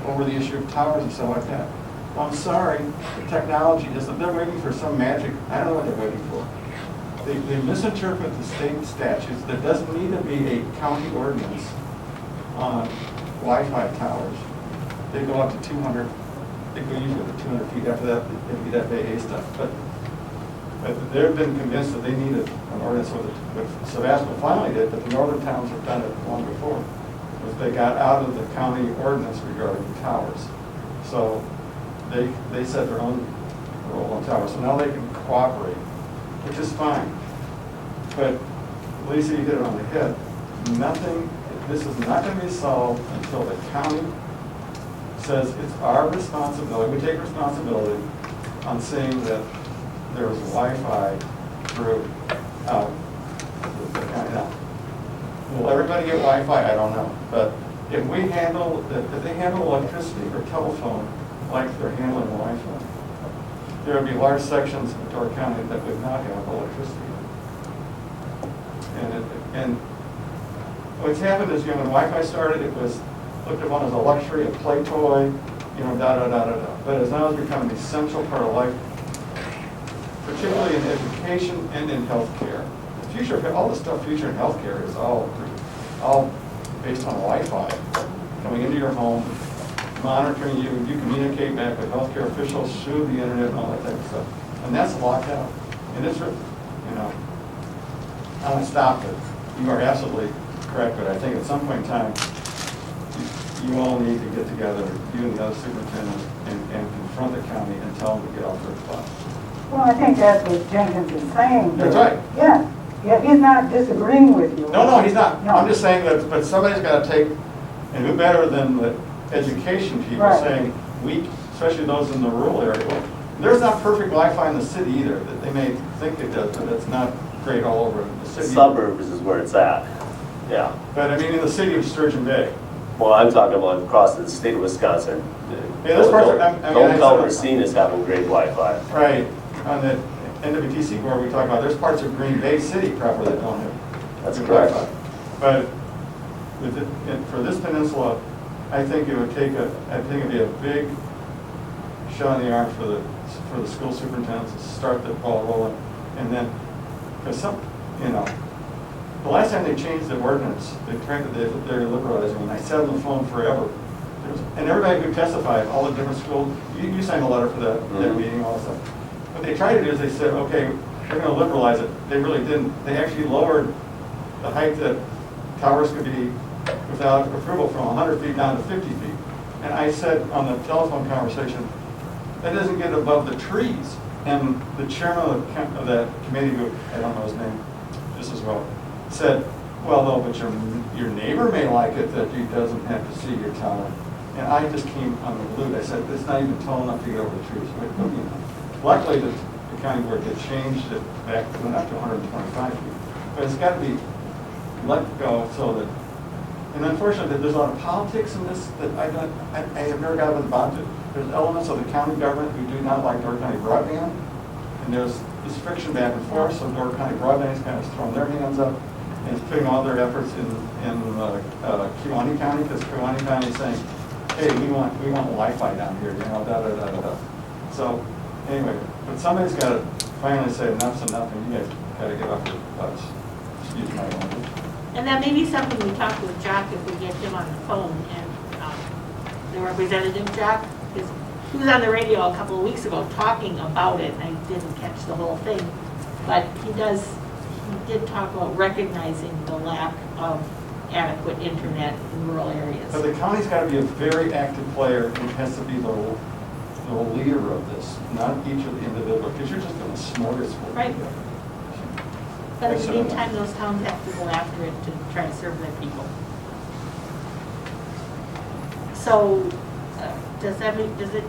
S5: over the issue of towers and stuff like that. Well, I'm sorry, the technology isn't, they're waiting for some magic, I don't know what they're waiting for. They misinterpret the state statutes. There doesn't need to be a county ordinance on Wi-Fi towers. They go up to 200, they go usually to 200 feet. After that, they do that BA stuff. But they've been convinced that they needed an ordinance with Sevastopol finally did, but the northern towns have done it long before. Was they got out of the county ordinance regarding towers. So they set their own rule on towers. So now they can cooperate, which is fine. But Lisa, you hit it on the head. This is not going to be solved until the county says it's our responsibility. We take responsibility on seeing that there is Wi-Fi throughout the county. Now, will everybody get Wi-Fi? I don't know. But if they handle electricity or telephone like they're handling Wi-Fi, there would be large sections of our county that would not have electricity. And what's happened is, when Wi-Fi started, it was looked upon as a luxury, a play toy, But it's now become an essential part of life, particularly in education and in healthcare. The future, all the stuff future in healthcare is all based on Wi-Fi coming into your home, monitoring you. You communicate back with healthcare officials through the internet and all that type of stuff. And that's locked out. And it's, I want to stop it. You are absolutely correct, but I think at some point in time, you all need to get together, you and the other superintendents, and confront the county and tell them to get off their butt.
S8: Well, I think that's what Jenkins is saying.
S5: That's right.
S8: Yeah, he's not disagreeing with you.
S5: No, he's not.
S8: No.
S5: I'm just saying that, but somebody's got to take, and who better than the education people
S8: Right.
S5: saying, especially those in the rural area, well, there's not perfect Wi-Fi in the city either. That they may think it does, but it's not great all over the city.
S6: Suburbs is where it's at, yeah.
S5: But I mean, in the city of Sturgeon Bay.
S6: Well, I'm talking about across the state of Wisconsin.
S5: Yeah, those parts are- I
S6: Don't
S5: said-
S6: count Racine as having great Wi-Fi.
S5: Right. On the NWTC board, we talk about there's parts of Green Bay City proper that don't have
S6: That's
S5: good
S6: correct.
S5: Wi-Fi. But for this peninsula, I think it would take it'd be a big shot in the arm for the school superintendents to start the ball rolling, and then because the last time they changed the ordinance, they're liberalizing, and I sat on the phone forever. And everybody who testified, all the different schools, you signed a letter for that meeting, all that stuff. What they tried to do is they said, okay, we're going to liberalize it. They really didn't. They actually lowered the height that towers could be without approval from 100 feet down to 50 feet. And I said on the telephone conversation, that doesn't get above the trees. And the chairman of that committee, who I don't know his name just as well, said, well, no, but your neighbor may like it that he doesn't have to see your tower. And I just came unglued. I said, it's not even tall enough to get over the trees. Luckily, the county board had changed it back, went up to 125 feet. But it's got to be let go so that, and unfortunately, there's a lot of politics in this that I have never got about it. There's elements of the county government who do not like Door County broadband, and there's this friction back and forth, so Door County broadband is kind of throwing their hands up and is putting all their efforts in Kewaunee County, because Kewaunee County is saying, hey, we want Wi-Fi down here, da. So anyway, but somebody's got to finally say enough's enough, and you guys got to get off your butts. Excuse my language.
S1: And that may be something we talk with Jack if we get him on the phone, and the representative Jack, because he was on the radio a couple of weeks ago talking about it, and I didn't catch the whole thing, but he does we did talk about recognizing the lack of adequate internet in rural areas.
S5: But the county's got to be a very active player, and has to be the leader of this, not each of the individual, because you're just going to smorgasbord.
S1: Right. But in the
S5: Excellent.
S1: meantime, those towns have to go after it to try to serve their people. So, does it,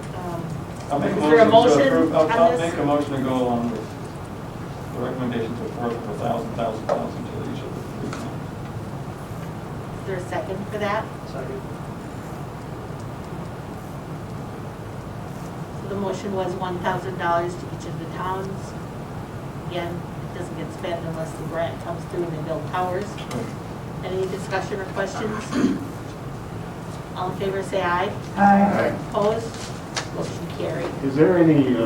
S5: I'll make
S1: is there a
S5: to
S1: motion
S5: approve-
S1: on
S5: I'll
S1: this?
S5: make a motion to go along with the recommendation to afford a thousand to each of the three towns.
S1: Is there a second for that?
S11: Second.
S1: So the motion was $1,000 to each of the towns. Again, it doesn't get spent unless the grant comes through and they build towers. Any discussion or questions? All in favor, say aye.
S8: Aye.
S1: Opposed? Motion carried.
S9: Is there any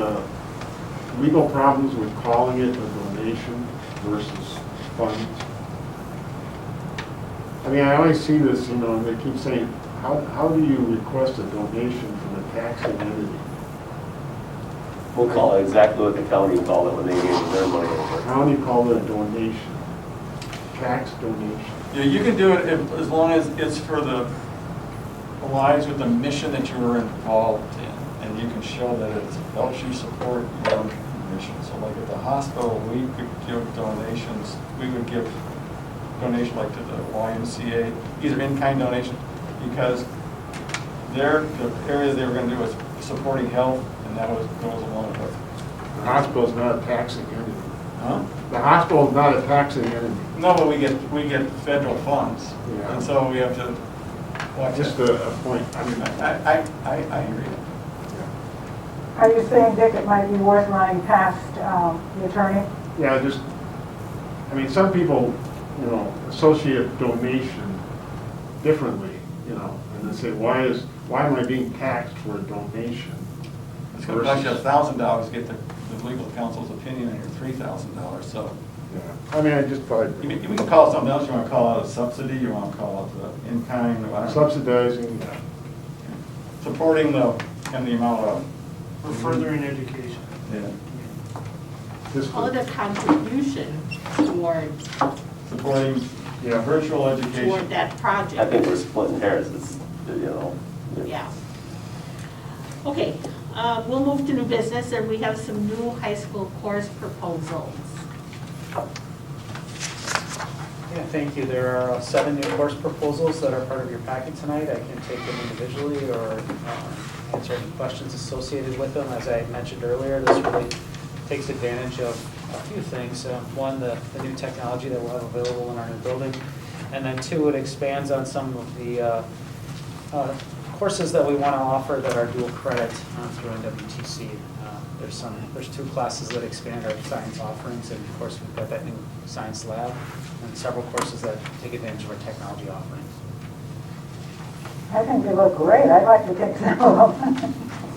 S9: legal problems with calling it a donation versus funds? I mean, I always see this, you know, and they keep saying, how do you request a donation from a taxing entity?
S6: We'll call it exactly what the county called it when they gave their money
S9: The
S6: over.
S9: county called it a donation, tax donation.
S5: Yeah, you can do it as long as it's for the aligns with the mission that you were involved in, and you can show that it helps you support your mission. So like at the hospital, we could give donations, we would give donation like to the YMCA, either in-kind donation, because the area they were going to do was supporting health, and that goes along with it.
S9: The hospital's not a taxing entity.
S5: Huh?
S9: The hospital's not a taxing entity.
S5: No, but we get federal funds,
S9: Yeah.
S5: and so we have to watch
S9: Just
S5: it.
S9: a point, I mean,
S5: I agree.
S8: Are you saying, Dick, it might be worth running past the attorney?
S9: yeah, just, I mean, some people, you know, associate donation differently, you know, and they say, why am I being taxed for a donation?
S5: It's going to cost you $1,000 to get the legal counsel's opinion on your $3,000, so.
S9: Yeah. I mean, I just thought,
S5: You can call it something else, you want to call it a subsidy, you want to call it the in-kind, or
S9: subsidizing,
S5: supporting the amount of,
S11: For furthering education.
S5: yeah,
S9: just,
S1: Call it a contribution toward
S5: supporting
S9: yeah,
S5: virtual
S1: toward
S5: education.
S1: that project.
S6: I think we're splitting hairs, it's, you know.
S1: Yeah. Okay, we'll move to new business, and we have some new high school course proposals.
S4: Yeah, thank you. There are 7 new course proposals that are part of your packet tonight. I can take them individually or answer any questions associated with them. As I mentioned earlier, this really takes advantage of a few things. One, the new technology that we'll have available in our new building. And then 2, it expands on some of the courses that we want to offer that are dual credit through NWTC. There's 2 classes that expand our science offerings, and of course we've got that new science lab, and several courses that take advantage of our technology offerings.
S8: I think they look great. I'd like to take some of them.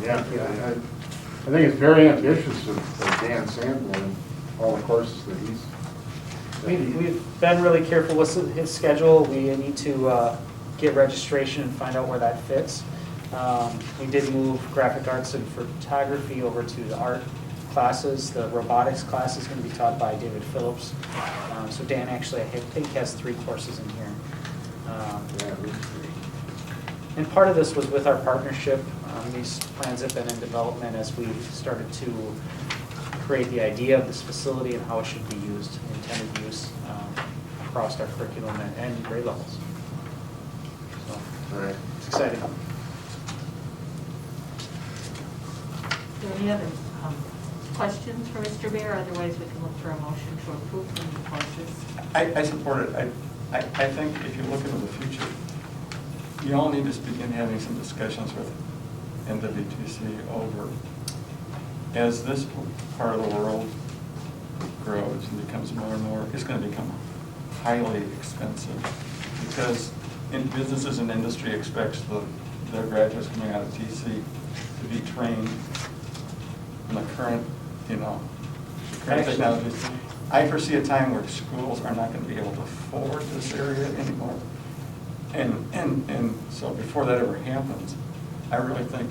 S9: yeah, I think it's very ambitious of Dan Sanborn and all the courses that he's.
S4: We've been really careful with his schedule. We need to get registration and find out where that fits. We did move graphic arts and photography over to the art classes. The robotics class is going to be taught by David Phillips. So Dan actually, I think, has 3 courses in here. And part of this was with our partnership. These plans have been in development as we started to create the idea of this facility and how it should be used, intended use across our curriculum and grade levels. So
S9: Right.
S4: it's exciting.
S1: Are there any other questions for Mr. Bear? Otherwise, we can look for a motion to approve the new courses.
S5: I support it. I think if you look into the future, you all need to begin having some discussions with NWTC over, as this part of the world grows and becomes more and more, it's going to become highly expensive, because businesses and industry expects their graduates coming out of TC to be trained in the current, current technologies. I foresee a time where schools are not going to be able to afford this area anymore. And so before that ever happens, I really think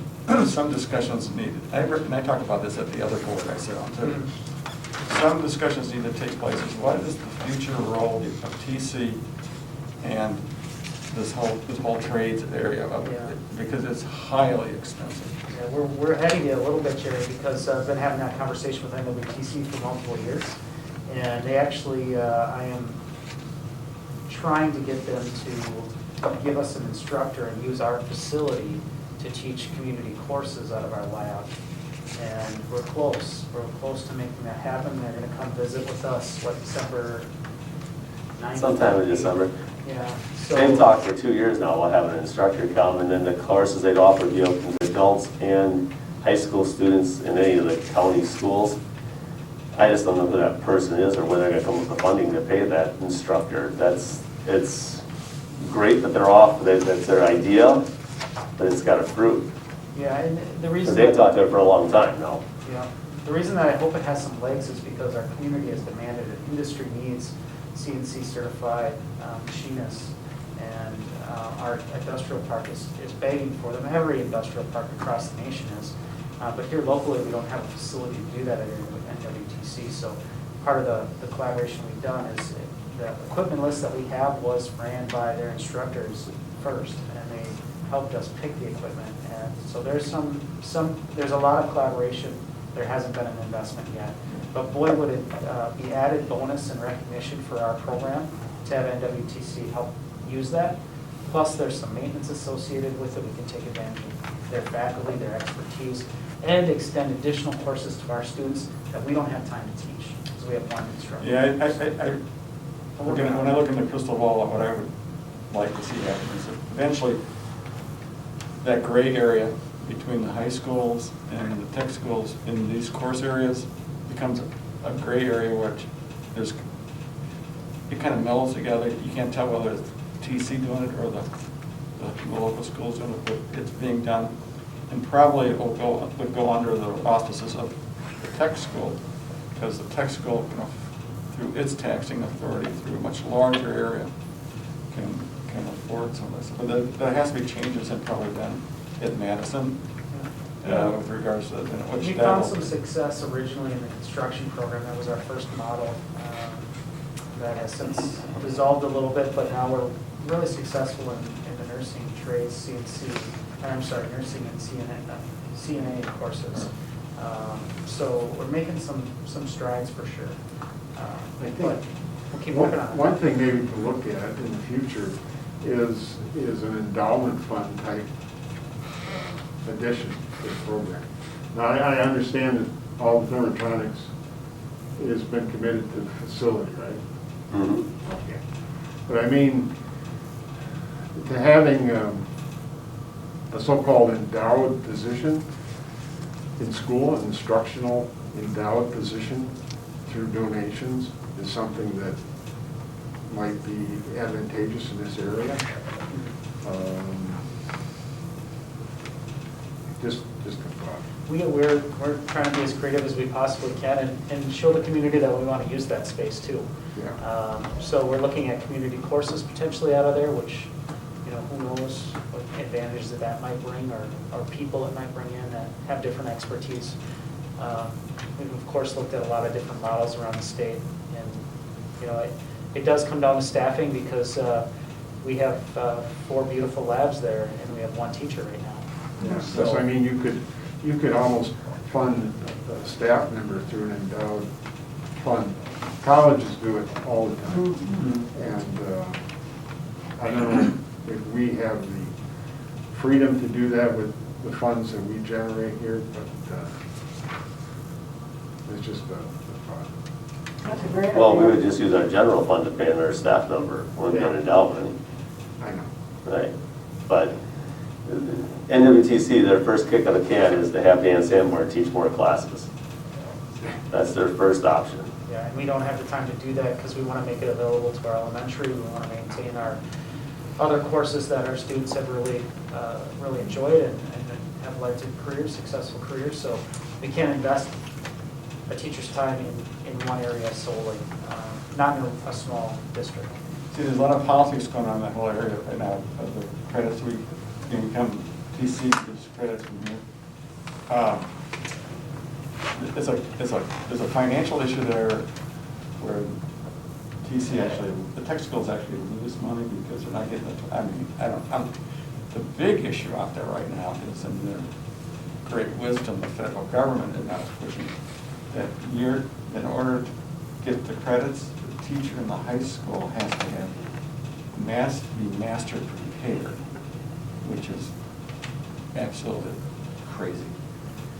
S5: some discussions needed. And I talked about this at the other board I sit on too. some discussions need to take place is what is the future role of TC and this whole trades area of
S4: Yeah.
S5: it, because it's highly expensive.
S4: Yeah, we're ahead of you a little bit, Jerry, because I've been having that conversation with NWTC for multiple years. And they actually, I am trying to get them to give us an instructor and use our facility to teach community courses out of our lab. And we're close to making that happen. They're gonna come visit with us, what, December 9th?
S6: Sometime in December.
S4: Yeah. So
S6: They've talked for 2 years now about having an instructor come, and then the courses they'd offer would be open to adults and high school students in any of the county schools. I just don't know who that person is or when they're gonna come with the funding to pay that instructor. It's great that they're off, that's their idea, but it's got to fruit.
S4: Yeah, and the reason.
S6: Because they've talked there for a long time now.
S4: Yeah, the reason that I hope it has some legs is because our community has demanded it. Industry needs CNC certified machinists, and our industrial park is begging for them. Every industrial park across the nation is. But here locally, we don't have a facility to do that at NWTC. So part of the collaboration we've done is the equipment list that we have was ran by their instructors first, and they helped us pick the equipment. And so there's there's a lot of collaboration. There hasn't been an investment yet. But boy, would it be added bonus and recognition for our program to have NWTC help use that. Plus, there's some maintenance associated with it. We can take advantage of their faculty, their expertise, and extend additional courses to our students that we don't have time to teach, because we have one instructor.
S5: Yeah, when I look in the crystal ball, what I would like to see happen is that eventually that gray area between the high schools and the tech schools in these course areas becomes a gray area which it kind of melds together. You can't tell whether it's TC doing it or the local schools doing it, but it's being done. And probably it would go under the auspices of the tech school, because the tech school, through its taxing authority, through a much larger area, can afford some of this. But there has to be changes that probably done at Madison with regards to which
S4: We found some success originally in the construction program. That was our first model. That has since dissolved a little bit, but now we're really successful in the nursing trades, nursing and CNA courses. So we're making some strides for sure.
S9: I think
S4: But we'll keep working on it.
S9: one thing maybe to look at in the future is an endowment fund type addition to the program. Now, I understand that all the thermotronics has been committed to the facility, right?
S6: Mm-hmm.
S9: Okay. But I mean, to having a so-called endowed position in school, an instructional endowed position through donations is something that might be advantageous in this area. Just a thought.
S4: We're trying to be as creative as we possibly can and show the community that we want to use that space too.
S9: Yeah.
S4: So we're looking at community courses potentially out of there, which, who knows what advantages that might bring, or people it might bring in that have different expertise. We've of course looked at a lot of different models around the state, and it does come down to staffing, because we have 4 beautiful labs there and we have 1 teacher right now.
S9: Yeah,
S4: So-
S9: so I mean, you could almost fund a staff member through an endowed fund. Colleges do it all the time. And I don't know if we have the freedom to do that with the funds that we generate here, but it's just a thought.
S8: That's a great idea.
S6: Well, we would just use our general fund to pay our staff number, wouldn't be an endowment,
S9: I know.
S6: right? But NWTC, their first kick on the can is to have Dan Sanborn teach more classes. That's their first option.
S4: Yeah, and we don't have the time to do that because we want to make it available to our elementary. We want to maintain our other courses that our students have really enjoyed and have led to careers, successful careers. So we can't invest a teacher's time in one area solely, not in a small district.
S5: See, there's a lot of politics going on in that whole area right now of the credits we can become TC, there's credits from here. there's a financial issue there where TC actually, the tech schools actually lose money because they're not getting the big issue out there right now is in their great wisdom, the federal government is not pushing that in order to get the credits, the teacher in the high school has to have be master prepared, which is absolutely crazy.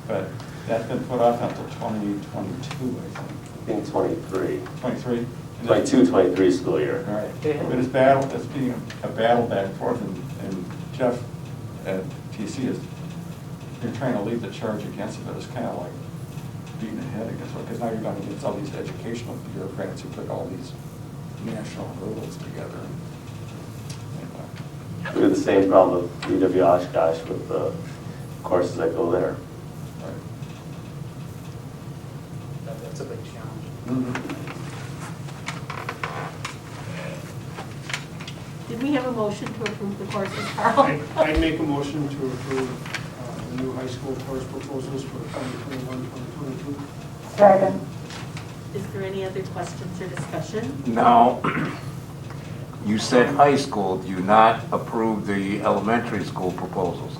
S5: But that's been put off until 2022, I think.
S6: I think 23.
S5: 23?
S6: 22-23 school year.
S5: All right. But it's being a battle back and forth, and Jeff at TC is, they're trying to lead the charge against it, but it's kind of like beating ahead against it, because now you're going against all these educational bureaucrats who put all these national rules together. Anyway.
S6: We have the same problem with UW Oshkosh with the courses that go there.
S5: Right.
S4: That's a big challenge.
S5: Mm-hmm.
S1: Did we have a motion to approve the courses, Carl?
S11: I make a motion to approve the new high school course proposals for 2021-2022.
S8: Second.
S1: Is there any other questions or discussion?
S10: Now, you said high school, do you not approve the elementary school proposals?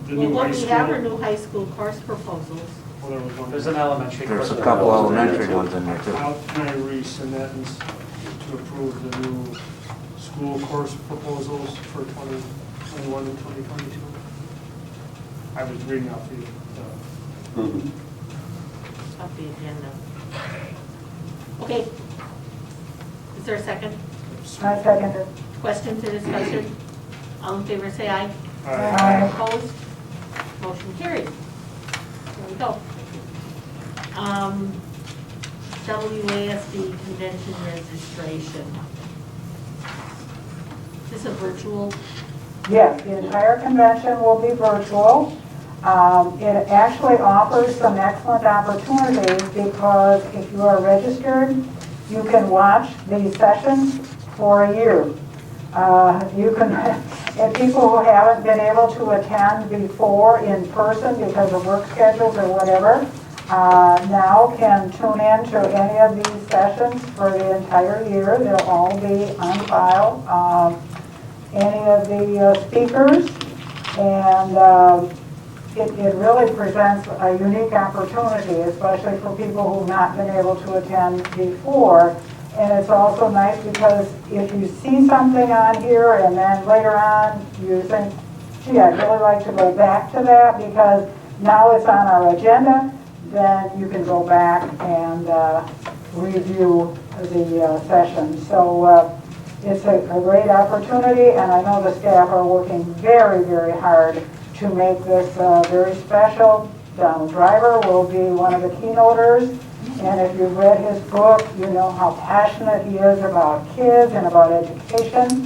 S11: The
S1: Well,
S11: new
S1: what
S11: high
S1: we have are
S11: school.
S1: new high school course proposals.
S11: Well, there was one.
S4: There's an elementary.
S10: There's a
S4: course.
S10: couple elementary ones in there too.
S11: Can I rescind that and to approve the new school course proposals for 2021 and 2022? I was reading off the
S1: Of the agenda. Okay. Is there a second?
S8: I second it.
S1: Questions or discussion? All in favor, say aye.
S8: Aye.
S1: Opposed? Motion carried. There we go. WASD convention registration. Is this a virtual?
S8: Yes, the entire convention will be virtual. It actually offers some excellent opportunities because if you are registered, you can watch these sessions for a year. You can, and people who haven't been able to attend before in person because of work schedules or whatever, now can tune in to any of these sessions for the entire year. They'll all be on file. Any of the speakers, and it really presents a unique opportunity, especially for people who've not been able to attend before. And it's also nice because if you see something on here and then later on you think, gee, I'd really like to go back to that because now it's on our agenda, then you can go back and review the session. So it's a great opportunity, and I know the staff are working very, very hard to make this very special. Donald Driver will be one of the keynoters. And if you've read his book, you know how passionate he is about kids and about education.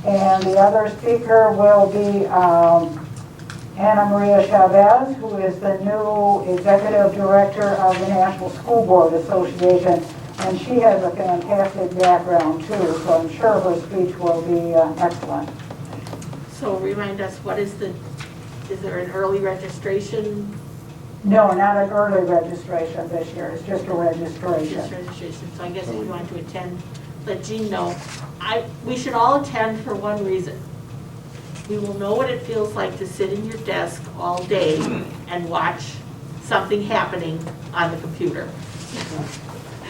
S8: And the other speaker will be Ana Maria Chavez, who is the new executive director of the National School Board Association. And she has a fantastic background too, so I'm sure her speech will be excellent.
S1: So remind us, is there an early registration?
S8: No, not an early registration this year, it's just a registration.
S1: Just registration, so I guess if you want to attend, let Jean know. We should all attend for one reason. We will know what it feels like to sit in your desk all day and watch something happening on the computer.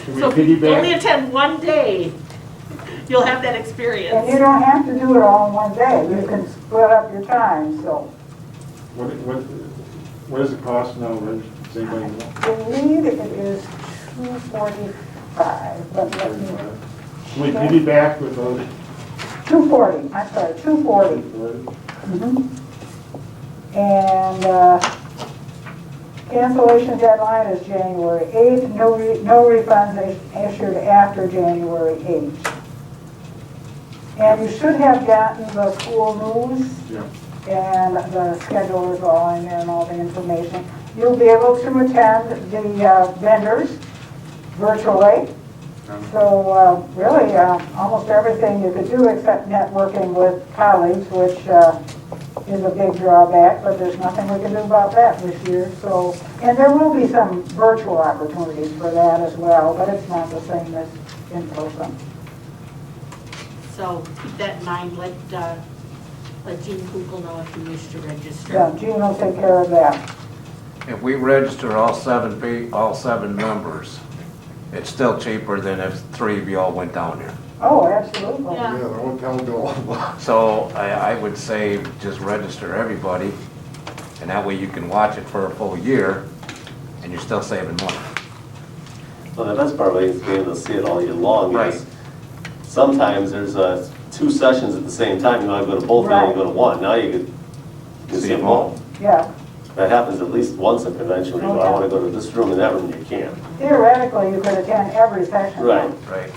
S1: So if you only attend one day, you'll have that experience.
S8: And you don't have to do it all in one day, you can split up your time, so.
S9: What does it cost now, Rich? Does anybody know?
S8: I believe it is $245, but let me,
S9: Can we piggyback with those?
S8: $240, I'm sorry, $240. Mhm. And cancellation deadline is January 8th, no refunds issued after January 8th. And you should have gotten the school news.
S9: Yeah.
S8: And the schedule is all in there and all the information. You'll be able to attend the vendors virtually. So really, almost everything you could do except networking with colleagues, which is a big drawback, but there's nothing we can do about that this year, so. And there will be some virtual opportunities for that as well, but it's not the same as in person.
S1: So keep that in mind, let Jean Kukul know if you wish to register.
S8: Yeah, Gene will take care of that.
S10: If we register all seven members, it's still cheaper than if 3 of you all went down there.
S8: Oh, absolutely.
S9: Yeah,
S1: Yeah.
S9: the hotel bill.
S10: So I would say just register everybody, and that way you can watch it for a full year, and you're still saving money.
S6: So the best part of it is being able to see it all year long.
S10: Right.
S6: Is sometimes there's 2 sessions at the same time. You want to go to both, you only go to one. Now you can see them all.
S8: Yeah,
S6: That happens at least once a convention where you go, I want to go to this room and that room, you can't.
S8: theoretically, you could attend every session.
S6: Right.
S10: Right.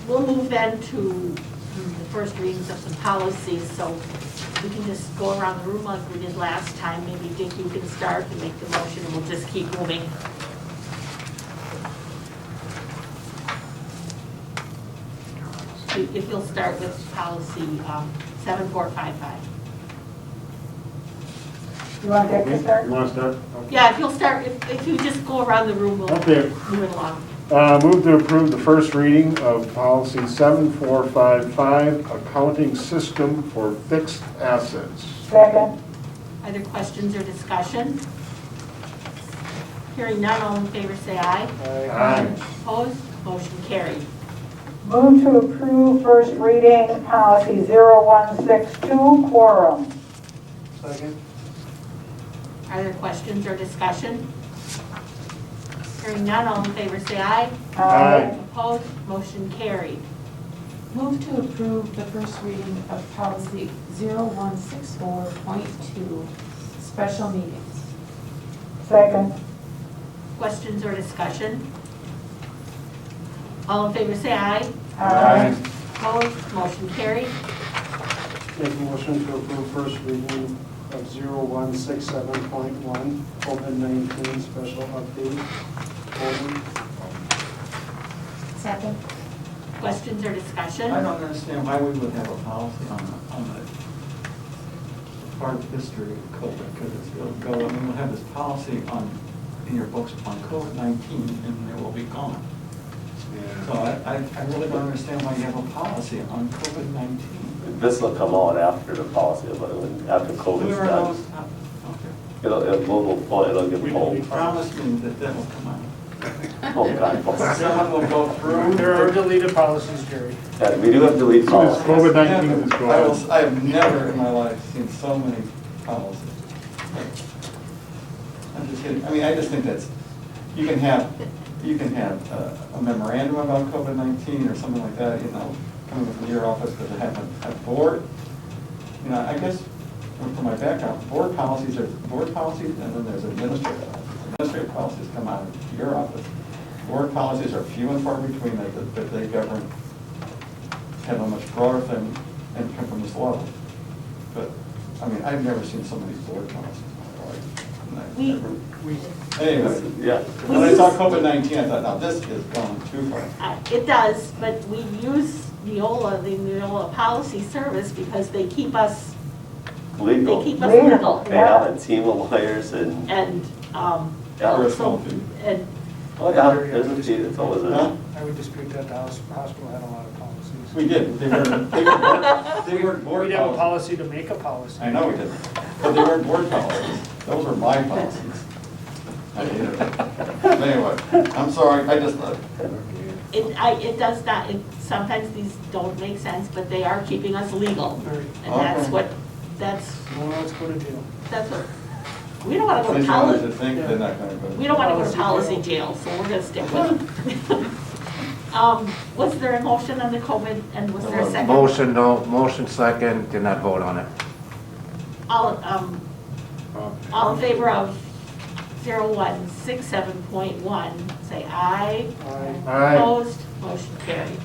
S1: We'll move then to the first readings of some policies, so we can just go around the room like we did last time. Maybe Dick, you can start and make the motion, and we'll just keep moving. If you'll start with policy 7455.
S8: You want to take the
S9: You
S8: start?
S9: want to start?
S1: Yeah, if you'll start, if you just go around the room, we'll
S9: Okay.
S1: move it along.
S9: Move to approve the first reading of policy 7455, accounting system for fixed assets.
S8: Second?
S1: Are there questions or discussion? Hearing none, all in favor say aye.
S9: Aye.
S1: Opposed? Motion carried.
S8: Move to approve first reading policy 0162, quorum.
S11: Second.
S1: Are there questions or discussion? Hearing none, all in favor say aye.
S9: Aye.
S1: Opposed? Motion carried.
S7: Move to approve the first reading of policy 0164.2, special meetings.
S8: Second?
S1: Questions or discussion? All in favor say aye.
S9: Aye.
S1: Opposed? Motion carried.
S11: Make a motion to approve first reading of 0167.1, COVID-19 special update. Over.
S7: Second.
S1: Questions or discussion?
S5: I don't understand why we would have a policy on the hard history of COVID, because it'll go, I mean, we'll have this policy in your books on COVID-19, and it will be gone. So I really don't understand why you have a policy on COVID-19.
S6: This will come out after the policy, after COVID's
S5: Whoever
S6: done.
S5: knows, okay.
S6: It'll get
S5: You
S6: pulled.
S5: promised me that will come out.
S6: Oh, God.
S5: Someone will go through.
S11: There are deleted policies, Jerry.
S6: Yeah, we do have to delete
S9: As soon as
S6: policies.
S9: COVID-19 is gone.
S5: I have never in my life seen so many policies. I'm just kidding. I mean, I just think you can have a memorandum about COVID-19 or something like that, coming from your office, because it happened at board. I guess, from my background, board policies, and then there's administrative policies. Administrative policies come out of your office. Board policies are few and far between that they govern, have a much broader thing, and come from this level. But, I mean, I've never seen so many board policies in my life. And I've
S1: We-
S5: never- Anyway,
S6: Yeah.
S5: when I saw COVID-19, I thought, now this is going too far.
S1: It does, but we use the Neola Policy Service because they keep us
S6: Legal.
S1: legal.
S6: They have a team of lawyers and,
S1: And,
S6: Yeah,
S5: we're a
S1: so,
S5: small team.
S1: and
S6: oh yeah, there's a team, it's always
S5: Huh?
S6: a.
S11: I would dispute that the hospital had a lot of policies.
S5: We did. They weren't board
S11: We'd have a
S5: policies.
S11: policy to make a policy.
S5: I know we did, but they weren't board policies. Those were my policies. I hated it. Anyway, I'm sorry, I just thought,
S1: it does not, sometimes these don't make sense, but they are keeping us legal.
S11: Right.
S1: And that's
S5: Okay.
S1: what,
S11: No one else go to jail.
S1: that's what, we don't wanna go
S5: I
S1: to
S5: just wanted to
S1: policy,
S5: think they're not gonna go.
S1: we don't wanna go to policy jail, so we're gonna stick with it. Was there a motion on the COVID, and was there a second?
S10: Motion second, did not vote on it.
S1: All in favor of 0167.1, say aye.
S9: Aye.
S1: Opposed, motion carried.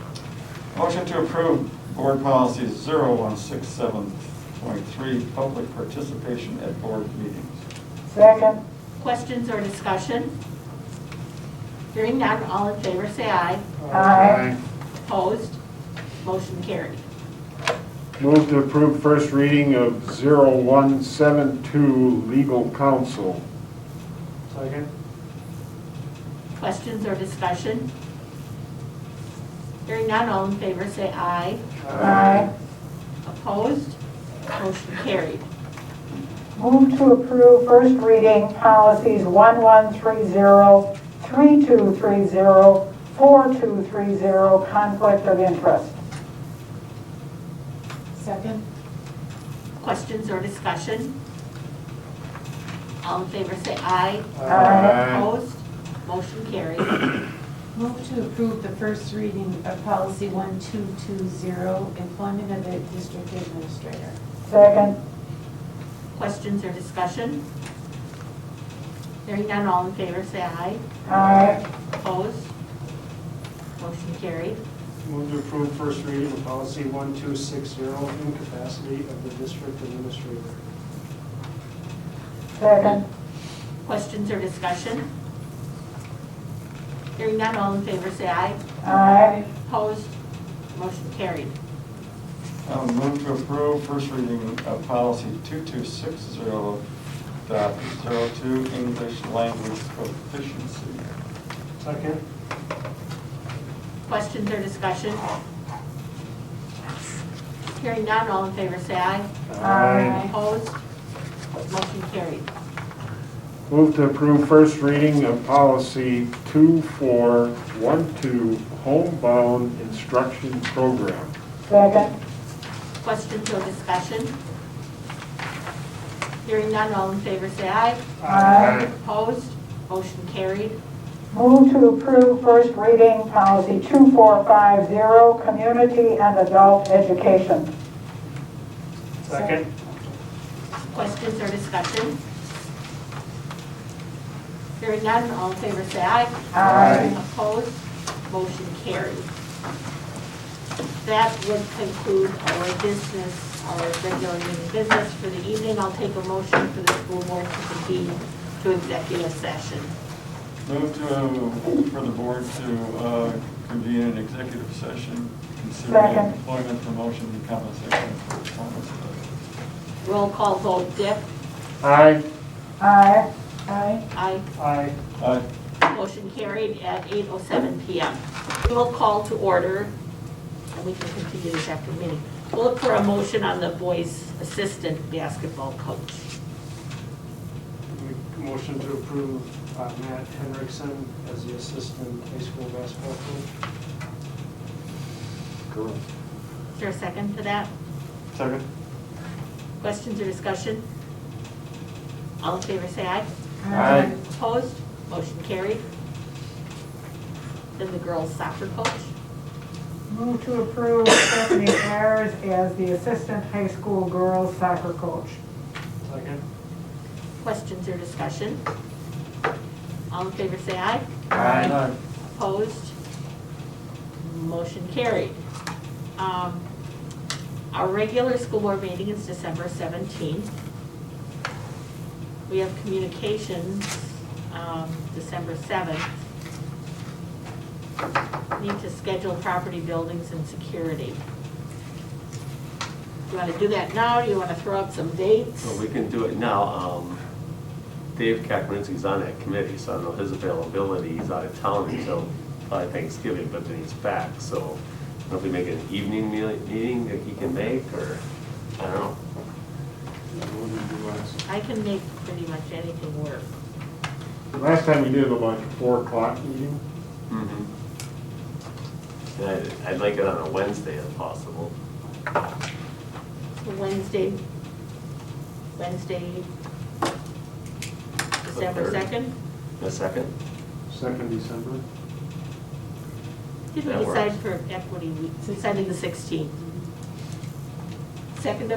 S5: Motion to approve board policy 0167.3, public participation at board meetings.
S8: Second?
S1: Questions or discussion? Hearing none, all in favor say aye.
S8: Aye.
S1: Opposed, motion carried.
S9: Move to approve first reading of 0172 legal counsel.
S11: Second?
S1: Questions or discussion? Hearing none, all in favor say aye.
S8: Aye.
S1: Opposed? Motion carried.
S8: Move to approve first reading policies 1130, 3230, 4230, conflict of interest.
S7: Second?
S1: Questions or discussion? All in favor say aye.
S8: Aye.
S1: Opposed? Motion carried.
S7: Move to approve the first reading of policy 1220, employment of a district administrator.
S8: Second.
S1: Questions or discussion? Hearing none, all in favor say aye.
S8: Aye.
S1: Opposed? Motion carried.
S11: Move to approve first reading of policy 1260, incapacity of the district administrator.
S8: Second.
S1: Questions or discussion? Hearing none, all in favor say aye.
S8: Aye.
S1: Opposed? Motion carried.
S5: Move to approve first reading of policy 2260.02, English language proficiency.
S11: Second?
S1: Questions or discussion? Hearing none, all in favor say aye.
S8: Aye.
S1: Opposed? Motion carried.
S9: Move to approve first reading of policy 2412, homebound instruction program.
S8: Second.
S1: Questions or discussion? Hearing none, all in favor say aye.
S8: Aye.
S1: Opposed? Motion carried.
S8: Move to approve first reading policy 2450, community and adult education.
S11: Second?
S1: Questions or discussion? Hearing none, all in favor say aye.
S8: Aye.
S1: Opposed? Motion carried. That would conclude our business, our regular meeting business for the evening. I'll take a motion for the school board to convene to executive session.
S5: Move for the board to convene an executive session considering
S8: Second.
S5: employment, promotion, and compensation for performance.
S1: Roll call vote, Dick?
S9: Aye.
S8: Aye.
S7: Aye.
S1: Aye.
S11: Aye.
S5: Aye.
S1: Motion carried at 8:07 PM. We'll call to order, and we can continue this after the meeting. We'll look for a motion on the boys' assistant basketball coach.
S11: Make a motion to approve Matt Henriksen as the assistant high school basketball coach.
S9: Correct.
S1: Is there a second to that?
S5: Second.
S1: Questions or discussion? All in favor say aye.
S9: Aye.
S1: Opposed? Motion carried. Then the girls' soccer coach.
S8: Move to approve Stephanie Ayers as the assistant high school girls soccer coach.
S11: Second?
S1: Questions or discussion? All in favor say aye.
S5: Aye.
S1: Opposed? Motion carried. Our regular school board meeting is December 17th. We have communications, December 7th. Need to schedule property, buildings, and security. Do you want to do that now? Do you want to throw out some dates?
S6: Well, we can do it now. Dave Kakarinsky's on that committee, so I don't know his availability. He's out of town until probably Thanksgiving, but then he's back. So I don't know if we make it an evening meeting that he can make, or, I don't know.
S9: What did we do last?
S1: I can make pretty much anything work.
S9: Last time we did a like 4 o'clock meeting.
S6: Mm-hmm. I'd like it on a Wednesday if possible.
S1: Wednesday, December 2nd?
S6: The second?
S9: 2nd December.
S1: Did we
S6: That
S1: decide
S6: works.
S1: for equity week, deciding the 16th? The 2nd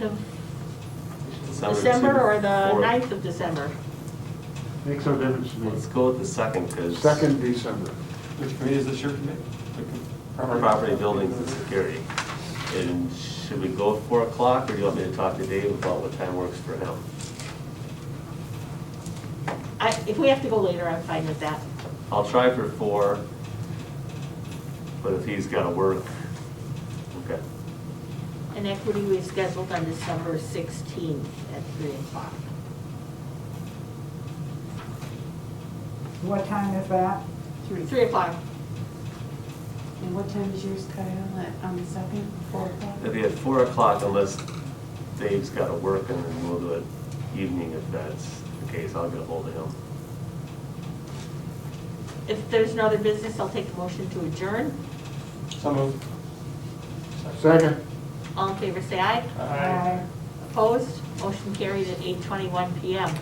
S1: of December or the 9th of December?
S9: Makes no difference to me.
S6: Let's go with the second, because
S9: 2nd December.
S5: Which committee is this your committee?
S6: property, buildings, and security. And should we go at 4 o'clock, or do you want me to talk to Dave about what time works for him?
S1: If we have to go later, I'm fine with that.
S6: I'll try for 4, but if he's got to work, okay.
S1: and Equity we scheduled on December 16th at 3 o'clock.
S8: What time is that?
S1: 3 o'clock.
S7: And what time is yours, Kyle, on the 2nd, 4 o'clock?
S6: It'll be at 4 o'clock unless Dave's got to work, and then we'll do it evening if that's the case. I'll get a hold of him.
S1: If there's no other business, I'll take the motion to adjourn.
S5: So moved.
S9: Second.
S1: All in favor, say aye.
S8: Aye.
S1: Opposed? Motion carried at 8:21 PM.